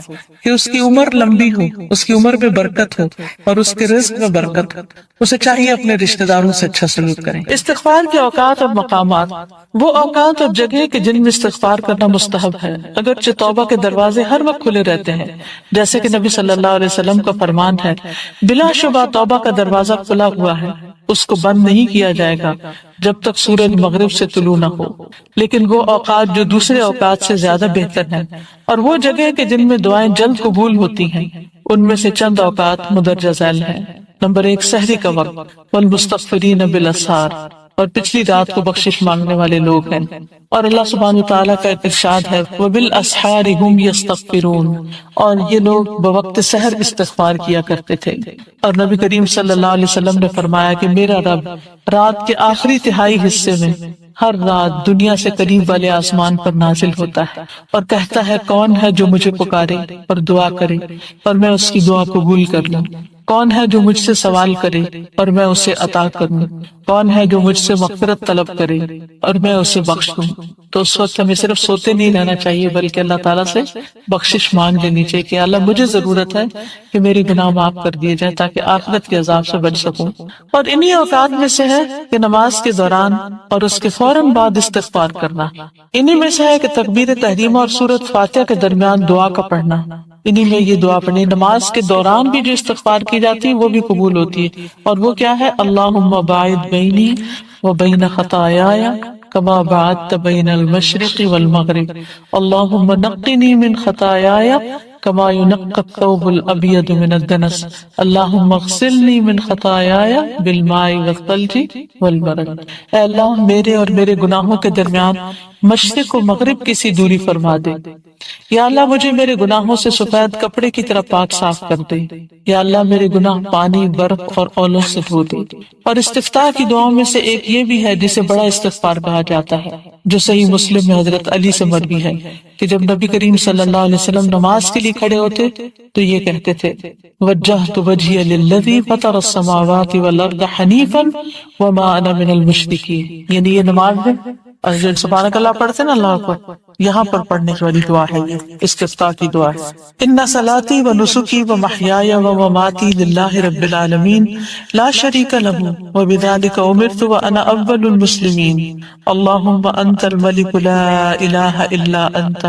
A: کہ اس کی عمر لمبی ہو, اس کی عمر میں برکت ہو اور اس کے رزق میں برکت ہو, اسے چاہیے اپنے رشتہ داروں سے اچھا سلوک کریں. استغفار کے اوقات اور مقامات, وہ اوقات اور جگہ کہ جن میں استغفار کرنا مستحب ہے, اگرچہ توبہ کے دروازے ہر وقت کھلے رہتے ہیں, جیسے کہ نبی صلی اللہ علیہ وسلم کا فرمان ہے, بلا شبہ توبہ کا دروازہ کھلا ہوا ہے, اس کو بند نہیں کیا جائے گا جب تک سورج مغرب سے طلوع نہ ہو. لیکن وہ اوقات جو دوسرے اوقات سے زیادہ بہتر ہیں اور وہ جگہ کہ جن میں دعائیں جلد قبول ہوتی ہیں, ان میں سے چند اوقات مدرجہ ذیل ہیں. نمبر 1, سحری کا وقت, والمستغفرین بالاسحار, اور پچھلی رات کو بخشش مانگنے والے لوگ ہیں. اور اللہ سبحانہ وتعالیٰ کا ارشاد ہے, وبالاسحار هم یستغفرون, اور یہ لوگ بوقت سحر استغفار کیا کرتے تھے. اور نبی کریم صلی اللہ علیہ وسلم نے فرمایا کہ میرا رب رات کے آخری تہائی حصے میں ہر رات دنیا سے قریب والے آسمان پر نازل ہوتا ہے اور کہتا ہے, کون ہے جو مجھے پکارے اور دعا کرے اور میں اس کی دعا قبول کر لوں, کون ہے جو مجھ سے سوال کرے اور میں اسے عطا کروں, کون ہے جو مجھ سے مغفرت طلب کرے اور میں اسے بخش دوں. تو اس وقت ہمیں صرف سوتے نہیں رہنا چاہیے بلکہ اللہ تعالیٰ سے بخشش مانگ لینی چاہیے کہ اللہ مجھے ضرورت ہے کہ میرے گناہ معاف کر دیے جائیں تاکہ آخرت کے عذاب سے بچ سکوں. اور انہی اوقات میں سے ہے کہ نماز کے دوران اور اس کے فوراً بعد استغفار کرنا. انہی میں سے ہے کہ تکبیر تحریمہ اور سورۃ فاتحہ کے درمیان دعا کا پڑھنا. انہی میں یہ دعا پڑھنی. نماز کے دوران بھی جو استغفار کی جاتی ہے وہ بھی قبول ہوتی ہے, اور وہ کیا ہے, اللہم باعد بینی و بین خطایایا کما بعدت بین المشرق والمغرب, اللہم نقنی من خطایایا کما ينقى الثوب الابيض من الدنس, اللہم اغسلنی من خطایایا بالماء والثلج والبرد. اے اللہ میرے اور میرے گناہوں کے درمیان مشرق و مغرب کی سی دوری فرما دے. یا اللہ مجھے میرے گناہوں سے سفید کپڑے کی طرح پاک صاف کر دے. یا اللہ میرے گناہ پانی, برف اور اولوں سے دھو دے. اور استفتاح کی دعاؤں میں سے ایک یہ بھی ہے جسے بڑا استغفار کہا جاتا ہے, جو صحیح مسلم میں حضرت علی سے مروی ہے کہ جب نبی کریم صلی اللہ علیہ وسلم نماز کے لیے کھڑے ہوتے تو یہ کہتے تھے, وجہت وجہی للذی فطر السماوات والارض حنیفا وما انا من المشرکین. یعنی یہ نماز میں اور جو سبحانک اللہ پڑھتے ہیں نا اللہ اکبر، یہاں پر پڑھنے والی دعا ہے، یہ استفتاح کی دعا ہے۔ ان صلاتی و نسکی و محیای و مماتی للہ رب العالمین لا شریک لہ وبذلک امرت وانا اول المسلمین اللہم انت الملک لا الہ الا انت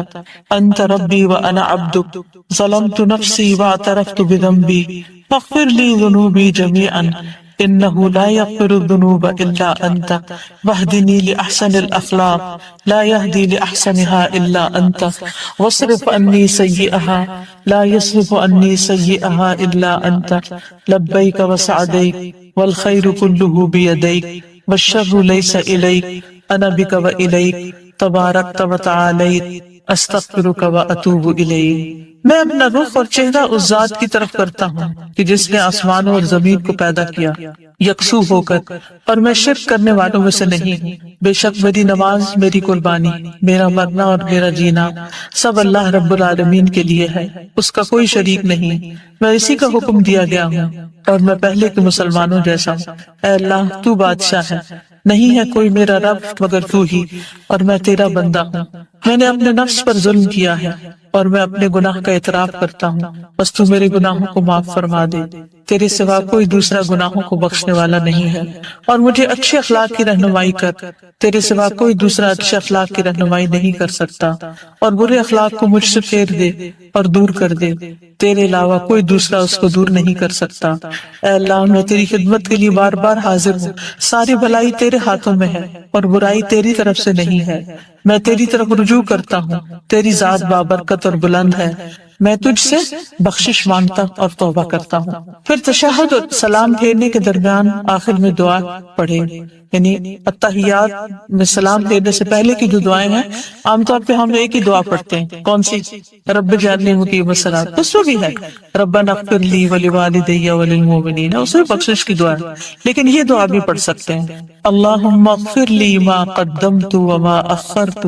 A: انت ربی وانا عبدک ظلمت نفسی واعترفت بذنبی فاغفر لی ذنوبی جمیعا انه لا يغفر الذنوب الا انت واهدني لاحسن الاخلاق لا يهدي لاحسنها الا انت واصرف عني سيئها لا يصرف عني سيئها الا انت لبيك وسعديك والخير كله بيديك والشر ليس اليك انا بك واليك تباركت وتعاليت استغفرک و اتوب الیک۔ میں اپنا رخ اور چہرہ اس ذات کی طرف کرتا ہوں کہ جس نے آسمانوں اور زمین کو پیدا کیا یکسو ہو کر، اور میں شرک کرنے والوں میں سے نہیں ہوں۔ بے شک میری نماز، میری قربانی، میرا مرنا اور میرا جینا سب اللہ رب العالمین کے لیے ہے، اس کا کوئی شریک نہیں، میں اسی کا حکم دیا گیا ہوں اور میں پہلے کے مسلمانوں جیسا ہوں۔ اے اللہ تو بادشاہ ہے، نہیں ہے کوئی میرا رب مگر تو ہی، اور میں تیرا بندہ ہوں۔ میں نے اپنے نفس پر ظلم کیا ہے اور میں اپنے گناہ کا اعتراف کرتا ہوں، بس تو میرے گناہوں کو معاف فرما دے، تیرے سوا کوئی دوسرا گناہوں کو بخشنے والا نہیں ہے، اور مجھے اچھے اخلاق کی رہنمائی کر، تیرے سوا کوئی دوسرا اچھے اخلاق کی رہنمائی نہیں کر سکتا، اور برے اخلاق کو مجھ سے پھیر دے اور دور کر دے، تیرے علاوہ کوئی دوسرا اس کو دور نہیں کر سکتا۔ اے اللہ میں تیری خدمت کے لیے بار بار حاضر ہوں، ساری بھلائی تیرے ہاتھوں میں ہے اور برائی تیری طرف سے نہیں ہے، میں تیری طرف رجوع کرتا ہوں، تیری ذات بابرکت اور بلند ہے، میں تجھ سے بخشش مانگتا اور توبہ کرتا ہوں۔ پھر تشہد اور سلام پھیرنے کے درمیان آخر میں دعا پڑھے، یعنی التحیات میں سلام پھیرنے سے پہلے کی جو دعائیں ہیں عام طور پہ ہم ایک ہی دعا پڑھتے ہیں، کون سی؟ رب اجعلنی مقیم الصلاۃ، اس میں بھی ہے ربنا اغفر لی ولوالدی وللمؤمنین، اس میں بخشش کی دعا ہے، لیکن یہ دعا بھی پڑھ سکتے ہیں، اللہم اغفر لی ما قدمت وما اخرت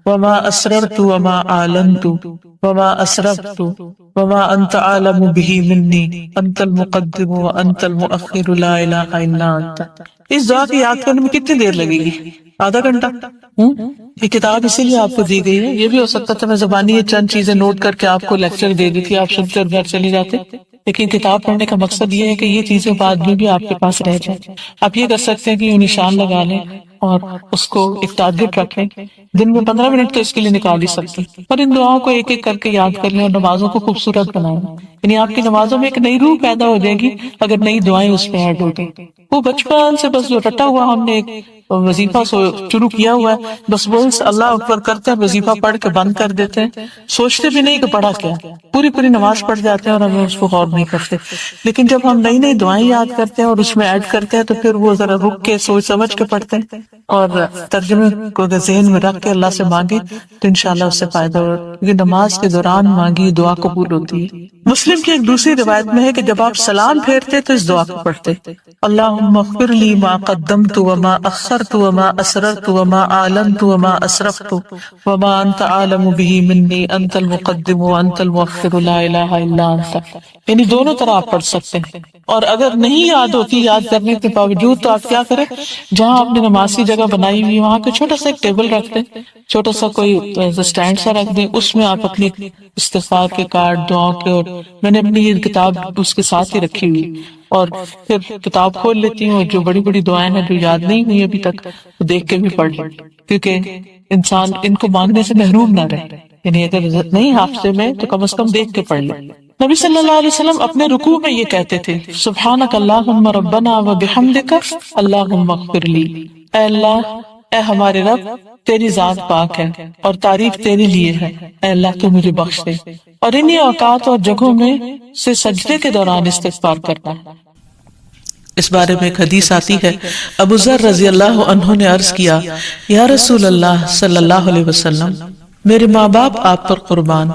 A: وما اسررت وما اعلنت وما اسرفت وما انت عالم به منی انت المقدم وانت المؤخر لا الہ الا انت۔ اس دعا کی یاد کرنے میں کتنی دیر لگے گی؟ آدھا گھنٹہ۔ یہ کتاب اسی لیے آپ کو دی گئی ہے، یہ بھی ہو سکتا تھا میں زبانی یہ چند چیزیں نوٹ کر کے آپ کو لیکچر دے دی تھی، آپ سنتے اور گھر چلی جاتے، لیکن کتاب پڑھنے کا مقصد یہ ہے کہ یہ چیزیں بعد میں بھی آپ کے پاس رہ جائیں۔ آپ یہ کر سکتے ہیں کہ یہ نشان لگا لیں اور اس کو ایک ٹارگٹ رکھ لیں، دن میں 15 منٹ تو اس کے لیے نکال ہی سکتے ہیں، اور ان دعاؤں کو ایک ایک کر کے یاد کر لیں اور نمازوں کو خوبصورت بنائیں، یعنی آپ کی نمازوں میں ایک نئی روح پیدا ہو جائے گی اگر نئی دعائیں اس میں ایڈ ہو گئی۔ وہ بچپن سے بس جو رٹا ہوا ہم نے ایک وظیفہ شروع کیا ہوا ہے، بس وہ اللہ اکبر کرتے ہیں، وظیفہ پڑھ کے بند کر دیتے ہیں، سوچتے بھی نہیں کہ پڑھا کیا، پوری نماز پڑھ جاتے ہیں اور ہم اس کو غور نہیں کرتے۔ لیکن جب ہم نئی دعائیں یاد کرتے ہیں اور اس میں ایڈ کرتے ہیں تو پھر وہ ذرا رک کے سوچ سمجھ کے پڑھتے ہیں اور ترجمے کو ذہن میں رکھ کے اللہ سے مانگے تو انشاءاللہ اس سے فائدہ ہوگا، کیونکہ نماز کے دوران مانگی دعا قبول ہوتی ہے۔ مسلم کی ایک دوسری روایت میں ہے کہ جب آپ سلام پھیرتے تو اس دعا کو پڑھتے، اللہم اغفر لی ما قدمت وما اخرت وما اسررت وما اعلنت وما اسرفت وما انت عالم به منی انت المقدم وانت المؤخر لا الہ الا انت، یعنی دونوں طرح آپ پڑھ سکتے ہیں۔ اور اگر نہیں یاد ہوتی یاد کرنے کے باوجود تو آپ کیا کریں، جہاں آپ نے نماز کی جگہ بنائی ہوئی وہاں کو چھوٹا سا ایک ٹیبل رکھ دیں، چھوٹا سا کوئی سٹینڈ سا رکھ دیں، اس میں آپ اپنی استغفار کے کارڈ، دعاؤں کے، اور میں نے اپنی یہ کتاب اس کے ساتھ ہی رکھی ہوئی، اور پھر کتاب کھول لیتی ہوں، جو بڑی دعائیں ہیں جو یاد نہیں ہوئی ابھی تک وہ دیکھ کے بھی پڑھ لیں، کیونکہ انسان ان کو مانگنے سے محروم نہ رہے، یعنی اگر نہیں حافظے میں تو کم از کم دیکھ کے پڑھ لیں۔ نبی صلی اللہ علیہ وسلم اپنے رکوع میں یہ کہتے تھے، سبحانک اللہم ربنا وبحمدک اللہم اغفر لی، اے اللہ، اے ہمارے رب، تیری ذات پاک ہے اور تعریف تیرے لیے ہے، اے اللہ تو مجھے بخش دے۔ اور انہی اوقات اور جگہوں میں سے سجدے کے دوران استغفار کرنا ہے۔ اس بارے میں ایک حدیث آتی ہے، ابو ذر رضی اللہ عنہ نے عرض کیا، یا رسول اللہ صلی اللہ علیہ وسلم، میرے ماں باپ آپ پر قربان،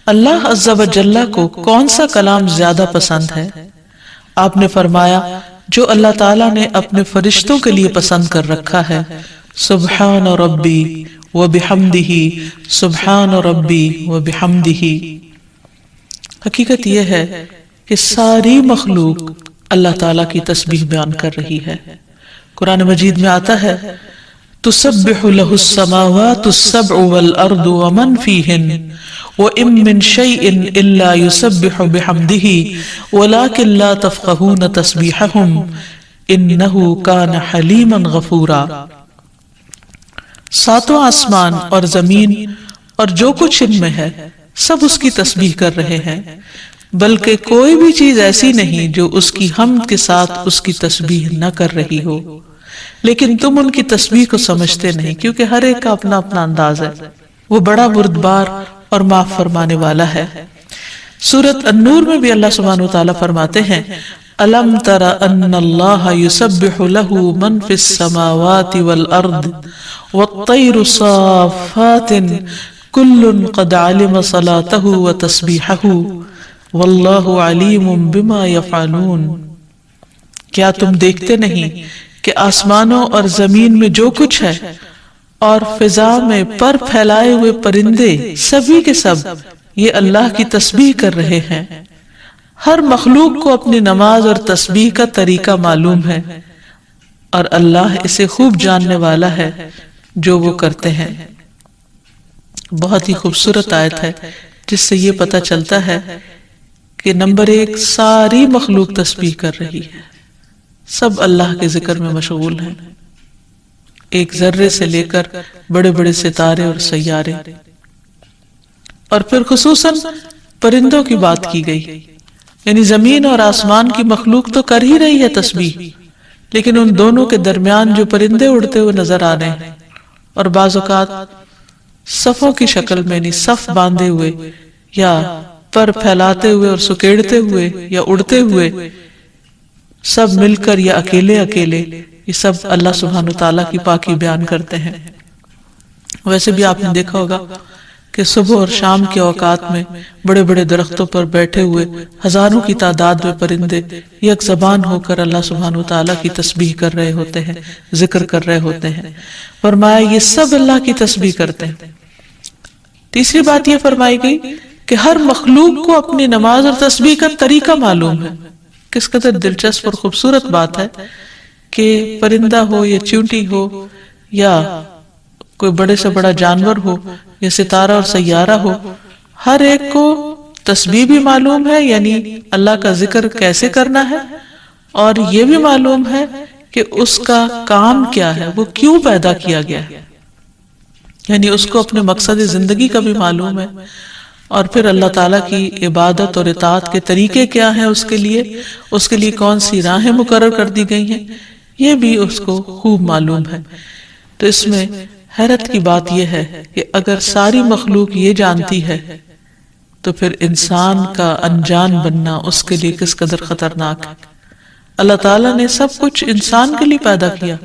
A: اللہ عز و جل کو کون سا کلام زیادہ پسند ہے؟ آپ نے فرمایا، جو اللہ تعالیٰ نے اپنے فرشتوں کے لیے پسند کر رکھا ہے، سبحان ربی و بحمدہ، سبحان ربی و بحمدہ۔ حقیقت یہ ہے کہ ساری مخلوق اللہ تعالیٰ کی تسبیح بیان کر رہی ہے۔ قرآن مجید میں آتا ہے، تسبح له السماوات السبع والأرض ومن فيهن وإن من شيء إلا يسبح بحمده ولكن لا تفقهون تسبيحهم إنه كان حليما غفورا۔ ساتواں آسمان اور زمین اور جو کچھ ان میں ہے سب اس کی تسبیح کر رہے ہیں، بلکہ کوئی بھی چیز ایسی نہیں جو اس کی حمد کے ساتھ اس کی تسبیح نہ کر رہی ہو، لیکن تم ان کی تسبیح کو سمجھتے نہیں کیونکہ ہر ایک کا اپنا اپنا انداز ہے۔ وہ بڑا بردبار اور معاف فرمانے والا ہے۔ سورۃ النور میں بھی اللہ سبحانہ وتعالی فرماتے ہیں أَلَمْ تَرَ أَنَّ اللَّهَ يُسَبِّحُ لَهُ مَنْ فِي السَّمَاوَاتِ وَالْأَرْضِ وَالطَّيْرُ صَافَّاتٍ كُلٌّ قَدْ عَلِمَ صَلَاتَهُ وَتَسْبِيحَهُ وَاللَّهُ عَلِيمٌ بِمَا يَفْعَلُونَ۔ کیا تم دیکھتے نہیں کہ آسمانوں اور زمین میں جو کچھ ہے اور فضا میں پر پھیلائے ہوئے پرندے سبھی کے سب یہ اللہ کی تسبیح کر رہے ہیں۔ ہر مخلوق کو اپنی نماز اور تسبیح کا طریقہ معلوم ہے اور اللہ اسے خوب جاننے والا ہے جو وہ کرتے ہیں۔ بہت ہی خوبصورت آیت ہے جس سے یہ پتہ چلتا ہے کہ نمبر ایک، ساری مخلوق تسبیح کر رہی ہے، سب اللہ کے ذکر میں مشغول ہیں، ایک ذرے سے لے کر بڑے بڑے ستارے اور سیارے۔ اور پھر خصوصاً پرندوں کی بات کی گئی، یعنی زمین اور آسمان کی مخلوق تو کر ہی رہی ہے تسبیح، لیکن ان دونوں کے درمیان جو پرندے اڑتے ہوئے نظر آ رہے ہیں اور بعض اوقات صفوں کی شکل میں، یعنی صف باندھے ہوئے یا پر پھیلاتے ہوئے اور سکیڑتے ہوئے یا اڑتے ہوئے، سب مل کر یا اکیلے اکیلے، یہ سب اللہ سبحانہ وتعالیٰ کی پاکی بیان کرتے ہیں۔ ویسے بھی آپ نے دیکھا ہوگا کہ صبح اور شام کے اوقات میں بڑے بڑے درختوں پر بیٹھے ہوئے ہزاروں کی تعداد میں پرندے یک زبان ہو کر اللہ سبحانہ وتعالیٰ کی تسبیح کر رہے ہوتے ہیں، ذکر کر رہے ہوتے ہیں۔ فرمایا یہ سب اللہ کی تسبیح کرتے ہیں۔ تیسری بات یہ فرمائی گئی کہ ہر مخلوق کو اپنی نماز اور تسبیح کا طریقہ معلوم ہے۔ کس قدر دلچسپ اور خوبصورت بات ہے کہ پرندہ ہو یا چیونٹی ہو یا کوئی بڑے سے بڑا جانور ہو یا ستارہ اور سیارہ ہو، ہر ایک کو تسبیح بھی معلوم ہے، یعنی اللہ کا ذکر کیسے کرنا ہے، اور یہ بھی معلوم ہے کہ اس کا کام کیا ہے، وہ کیوں پیدا کیا گیا ہے، یعنی اس کو اپنے مقصد زندگی کا بھی معلوم ہے، اور پھر اللہ تعالیٰ کی عبادت اور اطاعت کے طریقے کیا ہیں، اس کے لیے کون سی راہیں مقرر کر دی گئی ہیں، یہ بھی اس کو خوب معلوم ہے۔ تو اس میں حیرت کی بات یہ ہے کہ اگر ساری مخلوق یہ جانتی ہے تو پھر انسان کا انجان بننا اس کے لیے کس قدر خطرناک ہے۔ اللہ تعالیٰ نے سب کچھ انسان کے لیے پیدا کیا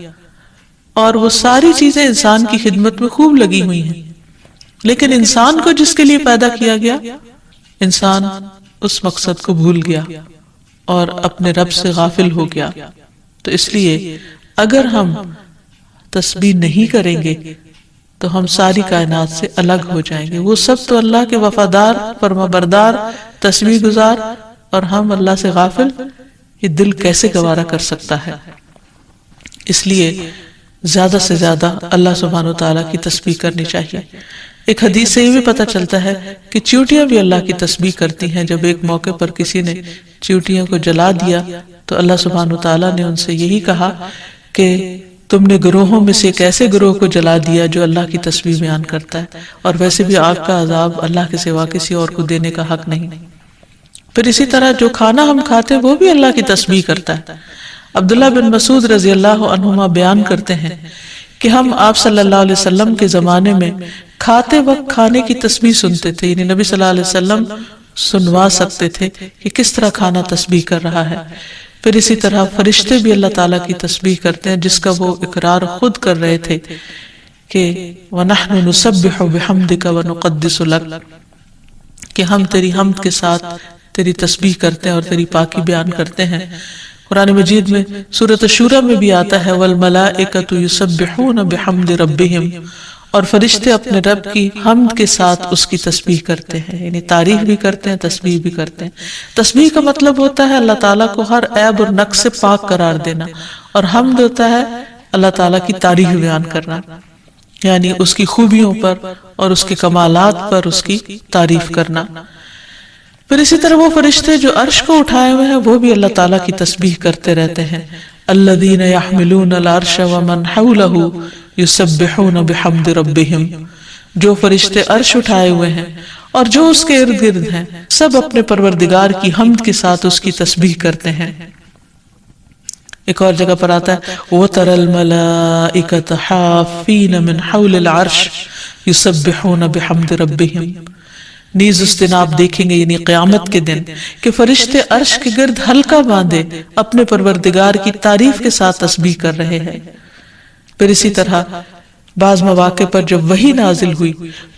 A: اور وہ ساری چیزیں انسان کی خدمت میں خوب لگی ہوئی ہیں، لیکن انسان کو جس کے لیے پیدا کیا گیا، انسان اس مقصد کو بھول گیا اور اپنے رب سے غافل ہو گیا۔ تو اس لیے اگر ہم تسبیح نہیں کریں گے تو ہم ساری کائنات سے الگ ہو جائیں گے۔ وہ سب تو اللہ کے وفادار، فرمانبردار، تسبیح گزار، اور ہم اللہ سے غافل، یہ دل کیسے گوارا کر سکتا ہے؟ اس لیے زیادہ سے زیادہ اللہ سبحانہ وتعالیٰ کی تسبیح کرنی چاہیے۔ ایک حدیث سے یہ بھی پتہ چلتا ہے کہ چیونٹیاں بھی اللہ کی تسبیح کرتی ہیں۔ جب ایک موقع پر کسی نے چیونٹیوں کو جلا دیا تو اللہ سبحانہ وتعالیٰ نے ان سے یہی کہا کہ تم نے گروہوں میں سے ایک ایسے گروہ کو جلا دیا جو اللہ کی تسبیح بیان کرتا ہے، اور ویسے بھی آگ کا عذاب اللہ کے سوا کسی اور کو دینے کا حق نہیں۔ پھر اسی طرح جو کھانا ہم کھاتے ہیں وہ بھی اللہ کی تسبیح کرتا ہے۔ عبداللہ بن مسعود رضی اللہ عنہما بیان کرتے ہیں کہ ہم آپ صلی اللہ علیہ وسلم کے زمانے میں کھاتے وقت کھانے کی تسبیح سنتے تھے، یعنی نبی صلی اللہ علیہ وسلم سنوا سکتے تھے کہ کس طرح کھانا تسبیح کر رہا ہے۔ پھر اسی طرح فرشتے بھی اللہ تعالیٰ کی تسبیح کرتے ہیں، جس کا وہ اقرار خود کر رہے تھے کہ وَنَحْنُ نُسَبِّحُ بِحَمْدِكَ وَنُقَدِّسُ لَكَ، کہ ہم تیری حمد کے ساتھ تیری تسبیح کرتے ہیں اور تیری پاکی بیان کرتے ہیں۔ قرآن مجید میں سورۃ الشورى میں بھی آتا ہے وَالْمَلَائِكَةُ يُسَبِّحُونَ بِحَمْدِ رَبِّهِمْ، اور فرشتے اپنے رب کی حمد کے ساتھ اس کی تسبیح کرتے ہیں، یعنی تعریف بھی کرتے ہیں، تسبیح بھی کرتے ہیں۔ تسبیح کا مطلب ہوتا ہے اللہ تعالیٰ کو ہر عیب اور نقص سے پاک قرار دینا، اور حمد ہوتا ہے اللہ تعالیٰ کی تعریف بیان کرنا، یعنی اس کی خوبیوں پر اور اس کے کمالات پر اس کی تعریف کرنا۔ پھر اسی طرح وہ فرشتے جو عرش کو اٹھائے ہوئے ہیں وہ بھی اللہ تعالیٰ کی تسبیح کرتے رہتے ہیں۔ الذین یحملون العرش ومن حولہ یسبحون بحمد ربہم، جو فرشتے عرش اٹھائے ہوئے ہیں اور جو اس کے ارد گرد ہیں سب اپنے پروردگار کی حمد کے ساتھ اس کی تسبیح کرتے ہیں۔ ایک اور جگہ پر آتا ہے وَتَرَى الْمَلَائِكَةَ حَافِّينَ مِنْ حَوْلِ الْعَرْشِ يُسَبِّحُونَ بِحَمْدِ رَبِّهِمْ، نیز اس دن آپ دیکھیں گے یعنی قیامت کے دن کہ فرشتے عرش کے گرد حلقہ باندھے اپنے پروردگار کی تعریف کے ساتھ تسبیح کر رہے ہیں۔ پھر اسی طرح بعض مواقع پر جب وحی نازل ہوئی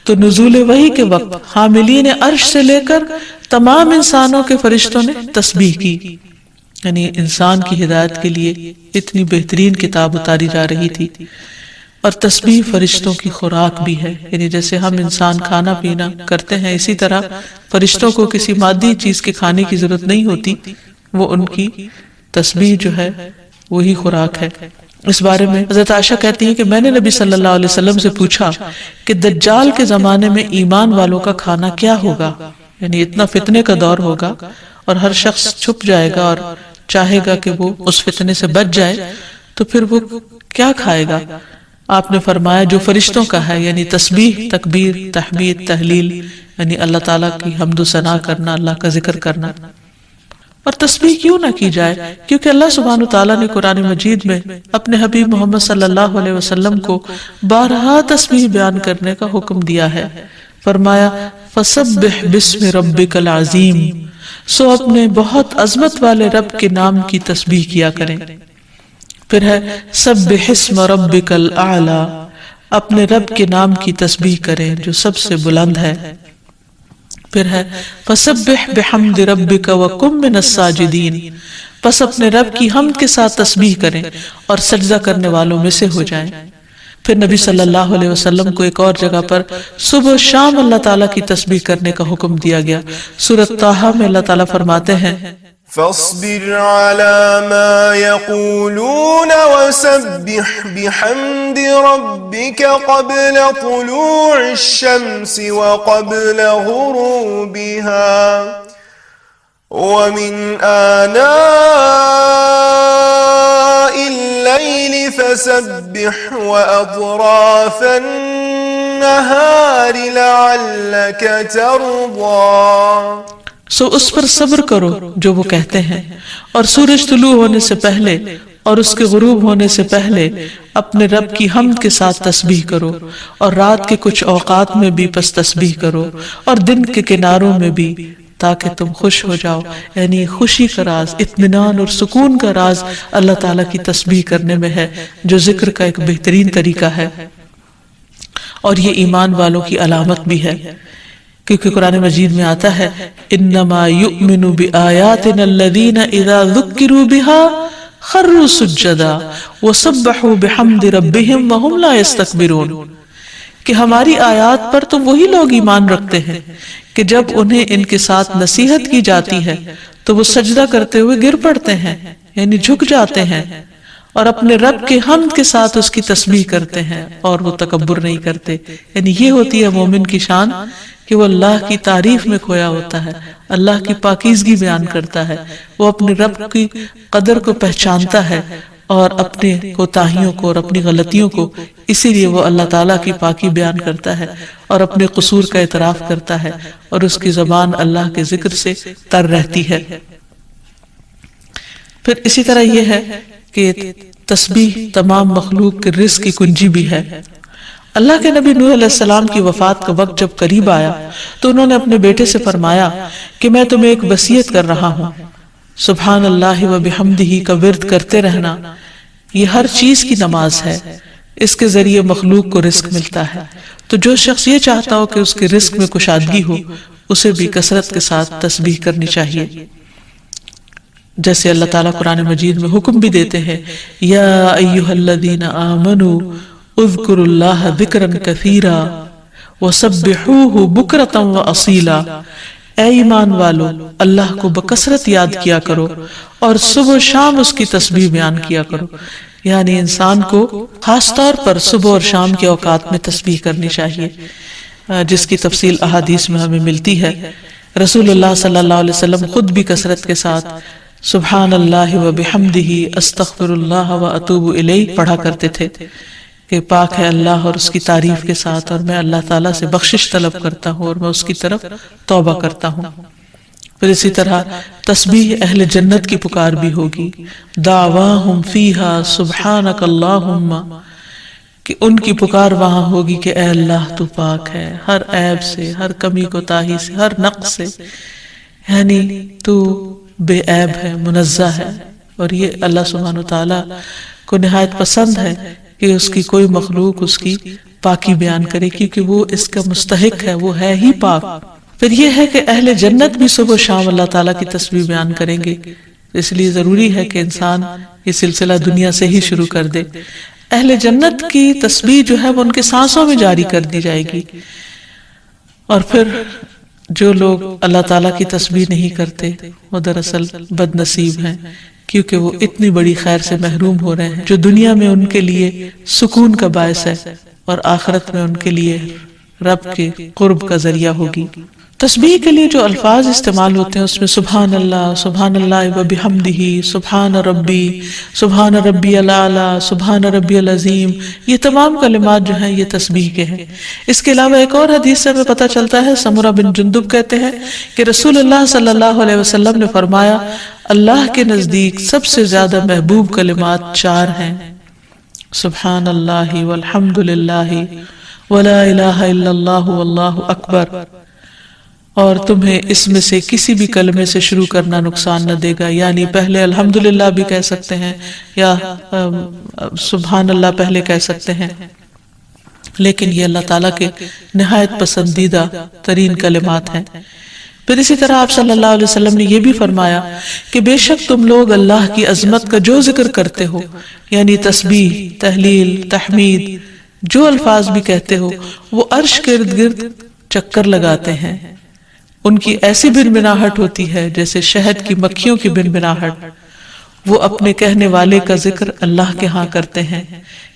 A: تو نزول وحی کے وقت حاملین عرش سے لے کر تمام انسانوں کے فرشتوں نے تسبیح کی، یعنی انسان کی ہدایت کے لیے اتنی بہترین کتاب اتاری جا رہی تھی۔ اور تسبیح فرشتوں کی خوراک بھی ہے، یعنی جیسے ہم انسان کھانا پینا کرتے ہیں اسی طرح فرشتوں کو کسی مادی چیز کے کھانے کی ضرورت نہیں ہوتی، وہ ان کی تسبیح جو ہے وہی خوراک ہے۔ اس بارے میں حضرت عائشہ کہتی ہیں کہ میں نے نبی صلی اللہ علیہ وسلم سے پوچھا کہ دجال کے زمانے میں ایمان والوں کا کھانا کیا ہوگا، یعنی اتنا فتنے کا دور ہوگا اور ہر شخص چھپ جائے گا اور چاہے گا کہ وہ اس فتنے سے بچ جائے، تو پھر وہ کیا کھائے گا؟ آپ نے فرمایا جو فرشتوں کا ہے، یعنی تسبیح، تکبیر، تحمید، تحلیل، یعنی اللہ تعالیٰ کی حمد و ثنا کرنا، اللہ کا ذکر کرنا۔ اور تسبیح کیوں نہ کی جائے؟ کیونکہ اللہ سبحانہ وتعالیٰ نے قرآن مجید میں اپنے حبیب محمد صلی اللہ علیہ وسلم کو بارہا تسبیح بیان کرنے کا حکم دیا ہے۔ فرمایا فَسَبِّحْ بِاسْمِ رَبِّكَ الْعَظِيمِ، سو اپنے بہت عظمت والے رب کے نام کی تسبیح کیا کریں۔ پھر ہے سبح اسم ربک الاعلی، اپنے رب کے نام کی تسبیح کریں جو سب سے بلند ہے۔ پھر ہے فسبح بحمد ربک وکن من الساجدین، پس اپنے رب کی حمد کے ساتھ تسبیح کریں اور سجدہ کرنے والوں میں سے ہو جائیں۔ پھر نبی صلی اللہ علیہ وسلم کو ایک اور جگہ پر صبح و شام اللہ تعالیٰ کی تسبیح کرنے کا حکم دیا گیا۔ سورۃ طٰہٰ میں اللہ تعالیٰ فرماتے ہیں
B: فاصبر على ما يقولون وسبح بحمد ربك قبل طلوع الشمس وقبل غروبها ومن آناء الليل فسبح وأطراف النهار لعلك ترضى،
A: سو اس پر صبر کرو جو وہ کہتے ہیں، اور سورج طلوع ہونے سے پہلے اور اس کے غروب ہونے سے پہلے اپنے رب کی حمد کے ساتھ تسبیح کرو، اور رات کے کچھ اوقات میں بھی پس تسبیح کرو، اور دن کے کناروں میں بھی، تاکہ تم خوش ہو جاؤ۔ یعنی خوشی کا راز، اطمینان اور سکون کا راز اللہ تعالیٰ کی تسبیح کرنے میں ہے، جو ذکر کا ایک بہترین طریقہ ہے، اور یہ ایمان والوں کی علامت بھی ہے، کیونکہ قرآن مجید میں آتا ہے انما یؤمن بآیاتنا الذین اذا ذکروا بها خروا سجدا وسبحوا بحمد ربهم وهم لا يستكبرون، کہ ہماری آیات پر تو وہی لوگ ایمان رکھتے ہیں کہ جب انہیں ان کے ساتھ نصیحت کی جاتی ہے تو وہ سجدہ کرتے ہوئے گر پڑتے ہیں، یعنی جھک جاتے ہیں، اور اپنے رب کے حمد کے ساتھ اس کی تسبیح کرتے ہیں اور وہ تکبر نہیں کرتے۔ یعنی یہ ہوتی ہے مومن کی شان کہ وہ اللہ کی تعریف میں کھویا ہوتا ہے، اللہ کی پاکیزگی بیان کرتا ہے، وہ اپنے رب کی قدر کو پہچانتا ہے اور اپنے کوتاہیوں کو اور اپنی غلطیوں کو، اسی لیے وہ اللہ تعالیٰ کی پاکی بیان کرتا ہے اور اپنے قصور کا اعتراف کرتا ہے، اور اس کی زبان اللہ کے ذکر سے تر رہتی ہے۔ پھر اسی طرح یہ ہے کہ تسبیح تمام مخلوق کے رزق کی کنجی بھی ہے۔ اللہ کے نبی نوح علیہ السلام کی وفات کا وقت جب قریب آیا تو انہوں نے اپنے بیٹے سے فرمایا کہ میں تمہیں ایک وصیت کر رہا ہوں، سبحان اللہ و بحمدہ کا ورد کرتے رہنا، یہ ہر چیز کی نماز ہے، اس کے ذریعے مخلوق کو رزق ملتا ہے، تو جو شخص یہ چاہتا ہو کہ اس کے رزق میں کشادگی ہو اسے بھی کثرت کے ساتھ تسبیح کرنی چاہیے۔ جیسے اللہ تعالیٰ قرآن مجید میں حکم بھی دیتے ہیں یا ایھا الذین آمنوا اذکروا اللہ ذکرا کثیرا وسبحوہ بکرۃ واصیلا، اے ایمان والو اللہ کو بکثرت یاد کیا کرو اور صبح و شام اس کی تسبیح بیان کیا کرو۔ یعنی انسان کو خاص طور پر صبح اور شام کے اوقات میں تسبیح کرنی چاہیے، جس کی تفصیل احادیث میں ہمیں ملتی ہے۔ رسول اللہ صلی اللہ علیہ وسلم خود بھی کثرت کے ساتھ سبحان اللہ و بحمدہ استغفر اللہ و اتوب الیہ پڑھا کرتے تھے کہ پاک ہے اللہ اور اس کی تعریف کے ساتھ، اور میں اللہ تعالیٰ سے بخشش طلب کرتا ہوں اور میں اس کی طرف توبہ کرتا ہوں۔ پھر اسی طرح تسبیح اہل جنت کی پکار بھی ہوگی، دعواہم فیہا سبحانک اللہم، کہ ان کی پکار وہاں ہوگی کہ اے اللہ تو پاک ہے ہر عیب سے، ہر کمی کوتاہی سے، ہر نقص سے، یعنی تو بے عیب ہے، منزہ ہے۔ اور یہ اللہ سبحانہ وتعالیٰ کو نہایت پسند ہے کہ اس کی کوئی مخلوق اس کی پاکی بیان کرے، کیونکہ وہ اس کا مستحق ہے، وہ ہے ہی پاک۔ پھر یہ ہے کہ اہل جنت بھی صبح و شام اللہ تعالیٰ کی تسبیح بیان کریں گے، اس لیے ضروری ہے کہ انسان یہ سلسلہ دنیا سے ہی شروع کر دے۔ اہل جنت کی تسبیح جو ہے وہ ان کے سانسوں میں جاری کر دی جائے گی، اور پھر جو لوگ اللہ تعالیٰ کی تسبیح نہیں کرتے وہ دراصل بد نصیب ہیں، کیونکہ وہ اتنی بڑی خیر سے محروم ہو رہے ہیں جو دنیا میں ان کے لیے سکون کا باعث ہے اور آخرت میں ان کے لیے رب کے قرب کا ذریعہ ہوگی۔ تسبیح کے لیے جو الفاظ استعمال ہوتے ہیں اس میں سبحان اللہ و بحمدہ، سبحان ربی الاعلی، سبحان ربی العظیم، یہ تمام کلمات جو ہیں یہ تسبیح کے ہیں۔ اس کے علاوہ ایک اور حدیث سے ہمیں پتہ چلتا ہے، سمرہ بن جندب کہتے ہیں کہ رسول اللہ صلی اللہ علیہ وسلم نے فرمایا اللہ کے نزدیک سب سے زیادہ محبوب کلمات 4 ہیں، سبحان اللہ والحمد للہ ولا الہ الا اللہ واللہ اکبر، اور تمہیں اس میں سے کسی بھی کلمے سے شروع کرنا نقصان نہ دے گا، یعنی پہلے الحمدللہ بھی کہہ سکتے ہیں یا سبحان اللہ پہلے کہہ سکتے ہیں، لیکن یہ اللہ تعالیٰ کے نہایت پسندیدہ ترین کلمات ہیں۔ پھر اسی طرح آپ صلی اللہ علیہ وسلم نے یہ بھی فرمایا کہ بے شک تم لوگ اللہ کی عظمت کا جو ذکر کرتے ہو، یعنی تسبیح، تحلیل، تحمید، جو الفاظ بھی کہتے ہو، وہ عرش کے ارد گرد چکر لگاتے ہیں، ان کی ایسی بنبناہٹ ہوتی ہے جیسے شہد کی مکھیوں کی بنبناہٹ، وہ اپنے کہنے والے کا ذکر اللہ کے ہاں کرتے ہیں،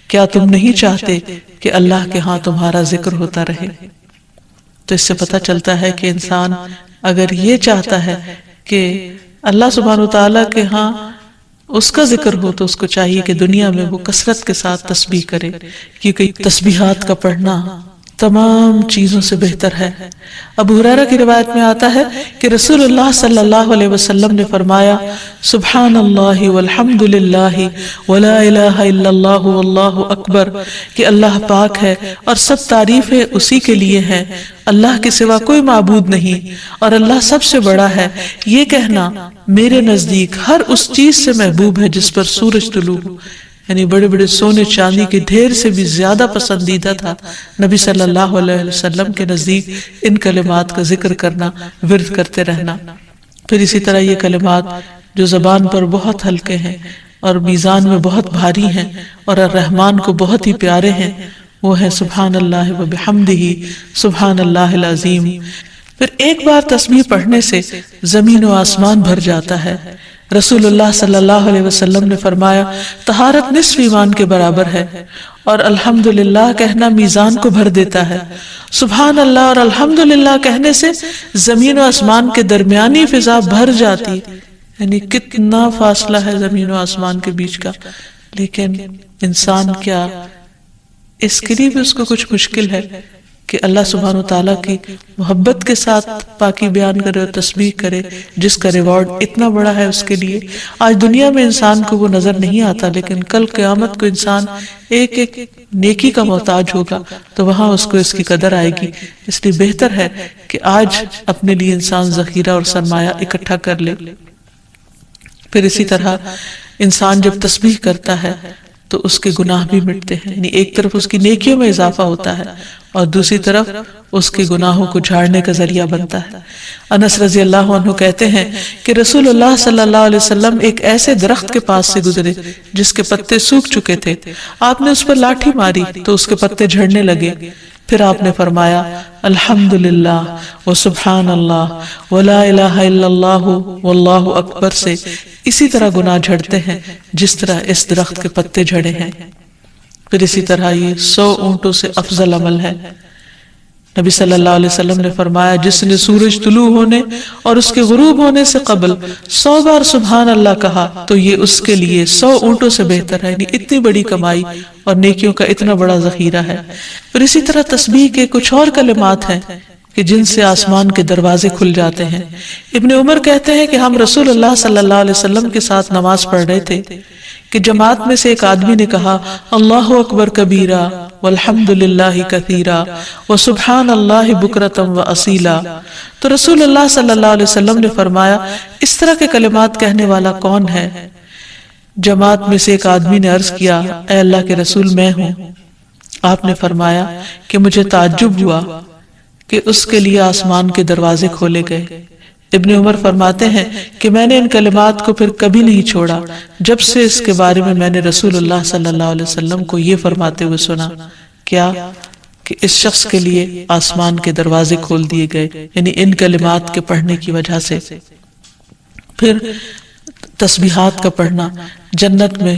A: کیا تم نہیں چاہتے کہ اللہ کے ہاں تمہارا ذکر ہوتا رہے؟ تو اس سے پتہ چلتا ہے کہ انسان اگر یہ چاہتا ہے کہ اللہ سبحانہ وتعالیٰ کے ہاں اس کا ذکر ہو تو اس کو چاہیے کہ دنیا میں وہ کثرت کے ساتھ تسبیح کرے، کیونکہ تسبیحات کا پڑھنا تمام چیزوں سے بہتر ہے۔ ابو ہریرہ کی روایت میں آتا ہے کہ رسول اللہ صلی اللہ علیہ وسلم نے فرمایا سبحان اللہ والحمد للہ ولا الہ الا اللہ واللہ اکبر، کہ اللہ پاک ہے اور سب تعریفیں اسی کے لیے ہیں، اللہ کے سوا کوئی معبود نہیں اور اللہ سب سے بڑا ہے۔ یہ کہنا میرے نزدیک ہر اس چیز سے محبوب ہے جس پر سورج طلوع، یعنی بڑے بڑے سونے چاندی کے ڈھیر سے بھی زیادہ پسندیدہ تھا نبی صلی اللہ علیہ وسلم کے نزدیک ان کلمات کا ذکر کرنا، ورد کرتے رہنا۔ پھر اسی طرح یہ کلمات جو زبان پر بہت ہلکے ہیں اور میزان میں بہت بھاری ہیں اور الرحمن کو بہت ہی پیارے ہیں، وہ ہے سبحان اللہ و بحمدہ، سبحان اللہ العظیم۔ پھر ایک بار تسبیح پڑھنے سے زمین و آسمان بھر جاتا ہے۔ رسول اللہ صلی اللہ علیہ وسلم نے فرمایا طہارت نصف ایمان کے برابر ہے، اور الحمدللہ کہنا میزان کو بھر دیتا ہے۔ سبحان اللہ اور الحمدللہ کہنے سے زمین و آسمان کے درمیانی فضا بھر جاتی، یعنی کتنا فاصلہ ہے زمین و آسمان کے بیچ کا، لیکن انسان کیا اس کے لیے بھی اس کو کچھ مشکل ہے کہ اللہ سبحانہ وتعالیٰ کی محبت کے ساتھ پاکی بیان کرے اور تسبیح کرے، جس کا ریوارڈ اتنا بڑا ہے اس کے لیے۔ آج دنیا میں انسان کو وہ نظر نہیں آتا، لیکن کل قیامت کو انسان ایک ایک نیکی کا محتاج ہوگا تو وہاں اس کو اس کی قدر آئے گی۔ اس لیے بہتر ہے کہ آج اپنے لیے انسان ذخیرہ اور سرمایہ اکٹھا کر لے۔ پھر اسی طرح انسان جب تسبیح کرتا ہے تو اس کے گناہ بھی مٹتے ہیں، یعنی ایک طرف اس کی نیکیوں میں اضافہ ہوتا ہے اور دوسری طرف اس کے گناہوں کو جھاڑنے کا ذریعہ بنتا ہے۔ انس رضی اللہ عنہ کہتے ہیں کہ رسول اللہ صلی اللہ علیہ وسلم ایک ایسے درخت کے پاس سے گزرے جس کے پتے سوکھ چکے تھے، آپ نے اس پر لاٹھی ماری تو اس کے پتے جھڑنے لگے، پھر آپ نے فرمایا الحمدللہ و سبحان اللہ ولا الہ الا اللہ واللہ اکبر سے اسی طرح گناہ جھڑتے ہیں جس طرح اس درخت کے پتے جھڑے ہیں۔ پھر اسی طرح یہ 100 اونٹوں سے افضل عمل ہے۔ نبی صلی اللہ علیہ وسلم نے فرمایا جس نے سورج طلوع ہونے اور اس کے غروب ہونے سے قبل 100 بار سبحان اللہ کہا تو یہ اس کے لیے 100 اونٹوں سے بہتر ہے۔ یعنی اتنی بڑی کمائی اور نیکیوں کا اتنا بڑا ذخیرہ ہے۔ پھر اسی طرح تسبیح کے کچھ اور کلمات ہیں کہ جن سے آسمان کے دروازے کھل جاتے ہیں۔ ابن عمر کہتے ہیں کہ ہم رسول اللہ صلی اللہ علیہ وسلم کے ساتھ نماز پڑھ رہے تھے کہ جماعت میں سے ایک آدمی نے کہا اللہ اکبر کبیرہ والحمد للہ کثیرا وسبحان اللہ بکرۃ واصیلا، تو رسول اللہ صلی اللہ علیہ وسلم نے فرمایا اس طرح کے کلمات کہنے والا کون ہے؟ جماعت میں سے ایک آدمی نے عرض کیا اے اللہ کے رسول میں ہوں۔ آپ نے فرمایا کہ مجھے تعجب ہوا کہ اس کے لیے آسمان کے دروازے کھولے گئے۔ ابن عمر فرماتے ہیں کہ میں نے ان کلمات کو پھر کبھی نہیں چھوڑا جب سے اس کے بارے میں نے رسول اللہ صلی اللہ علیہ وسلم کو یہ فرماتے ہوئے سنا کیا کہ اس شخص کے لیے آسمان کے دروازے کھول دیے گئے، یعنی ان کلمات کے پڑھنے کی وجہ سے۔ پھر تسبیحات کا پڑھنا جنت میں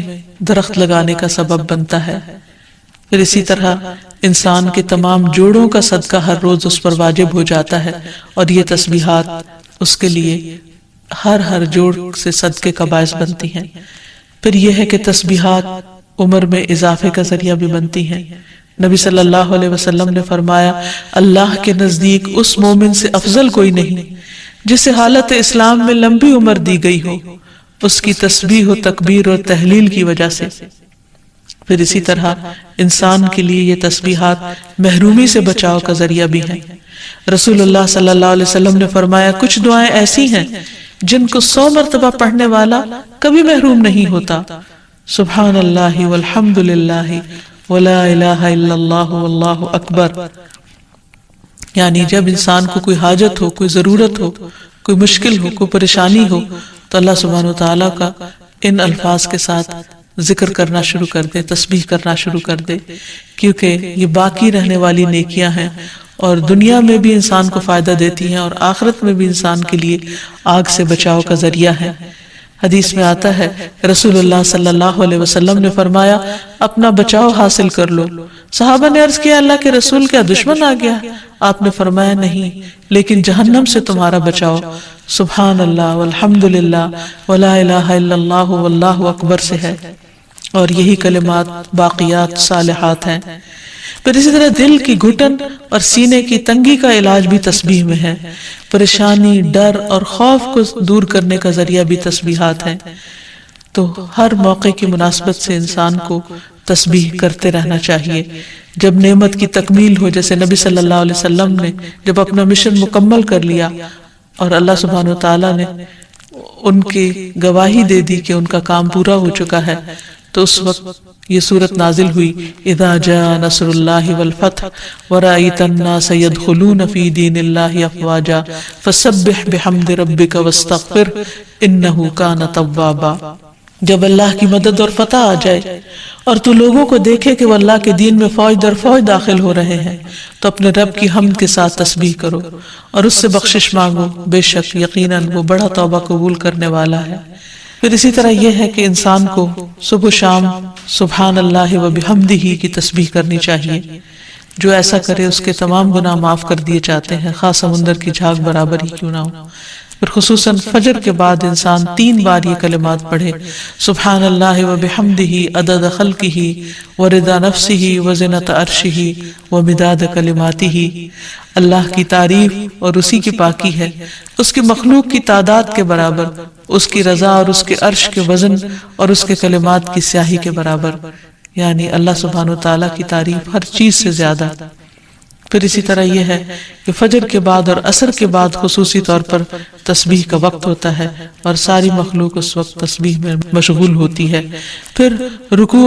A: درخت لگانے کا سبب بنتا ہے۔ پھر اسی طرح انسان کے تمام جوڑوں کا صدقہ ہر روز اس پر واجب ہو جاتا ہے اور یہ تسبیحات اس کے لیے ہر جوڑ سے صدقے کا باعث بنتی ہیں۔ پھر یہ ہے کہ تسبیحات عمر میں اضافے کا ذریعہ بھی بنتی ہیں۔ نبی صلی اللہ علیہ وسلم نے فرمایا اللہ کے نزدیک اس مومن سے افضل کوئی نہیں جسے حالت اسلام میں لمبی عمر دی گئی ہو اس کی تسبیح و تکبیر اور تحلیل کی وجہ سے۔ پھر اسی طرح انسان کے لیے یہ تسبیحات محرومی سے بچاؤ کا ذریعہ بھی ہیں۔ رسول اللہ صلی اللہ علیہ وسلم نے فرمایا کچھ دعائیں ایسی ہیں جن کو 100 مرتبہ پڑھنے والا کبھی محروم نہیں ہوتا۔ سبحان اللہ والحمد للہ ولا الہ الا اللہ واللہ اکبر، یعنی جب انسان کو کوئی حاجت ہو، کوئی ضرورت ہو، کوئی مشکل ہو، کوئی پریشانی ہو تو اللہ سبحانہ وتعالیٰ کا ان الفاظ کے ساتھ ذکر کرنا شروع کر دے، تسبیح کرنا شروع کر دے، کیونکہ یہ باقی رہنے والی نیکیاں ہیں اور دنیا میں بھی انسان کو فائدہ دیتی ہیں اور آخرت میں بھی انسان کے لیے آگ سے بچاؤ کا ذریعہ ہے۔ حدیث میں آتا ہے رسول اللہ صلی اللہ علیہ وسلم نے فرمایا اپنا بچاؤ حاصل کر لو۔ صحابہ نے عرض کیا اللہ کے رسول کیا دشمن آ گیا؟ آپ نے فرمایا نہیں، لیکن جہنم سے تمہارا بچاؤ سبحان اللہ والحمد للہ ولا الہ الا اللہ واللہ اکبر سے ہے، اور یہی کلمات باقیات صالحات ہیں۔ پھر اسی طرح دل کی گھٹن اور سینے کی تنگی کا علاج بھی تسبیح میں ہے۔ پریشانی، ڈر اور خوف کو دور کرنے کا ذریعہ بھی تسبیحات ہیں۔ تو ہر موقع کی مناسبت سے انسان کو تسبیح کرتے رہنا چاہیے۔ جب نعمت کی تکمیل ہو، جیسے نبی صلی اللہ علیہ وسلم نے جب اپنا مشن مکمل کر لیا اور اللہ سبحانہ وتعالیٰ نے ان کی گواہی دے دی کہ ان کا کام پورا ہو چکا ہے، تو اس وقت یہ سورت نازل ہوئی اذا جاء نصر اللہ والفتح ورأیت الناس يدخلون فی دین اللہ افواجا فسبح بحمد ربک واستغفر انہ کان توابا۔ جب اللہ کی مدد اور فتح آ جائے اور تو لوگوں کو دیکھے کہ وہ اللہ کے دین میں فوج در فوج داخل ہو رہے ہیں تو اپنے رب کی حمد کے ساتھ تسبیح کرو اور اس سے بخشش مانگو، بے شک یقیناً وہ بڑا توبہ قبول کرنے والا ہے۔ پھر اسی طرح یہ ہے کہ انسان کو صبح و شام سبحان اللہ و بحمدہ کی تسبیح کرنی چاہیے۔ جو ایسا کرے اس کے تمام گناہ معاف کر دیے جاتے ہیں، خاص سمندر کی جھاگ برابر ہی کیوں نہ ہو۔ پھر خصوصاً فجر کے بعد انسان 3 بار یہ کلمات پڑھے سبحان اللہ و بحمدہ عدد خلقہ ورضا نفسہ وزنۃ عرشہ ومداد کلماتہ۔ اللہ کی تعریف اور اسی کی پاکی ہے، اس کی مخلوق کی تعداد کے برابر، اس کی رضا اور اس کے عرش کے وزن اور اس کے کلمات کی سیاہی کے برابر، یعنی اللہ سبحانہ وتعالیٰ کی تعریف ہر چیز سے زیادہ۔ پھر اسی طرح یہ ہے کہ فجر کے بعد اور عصر کے بعد خصوصی طور پر تسبیح کا وقت ہوتا ہے اور ساری مخلوق اس وقت تسبیح میں مشغول ہوتی ہے۔ پھر رکوع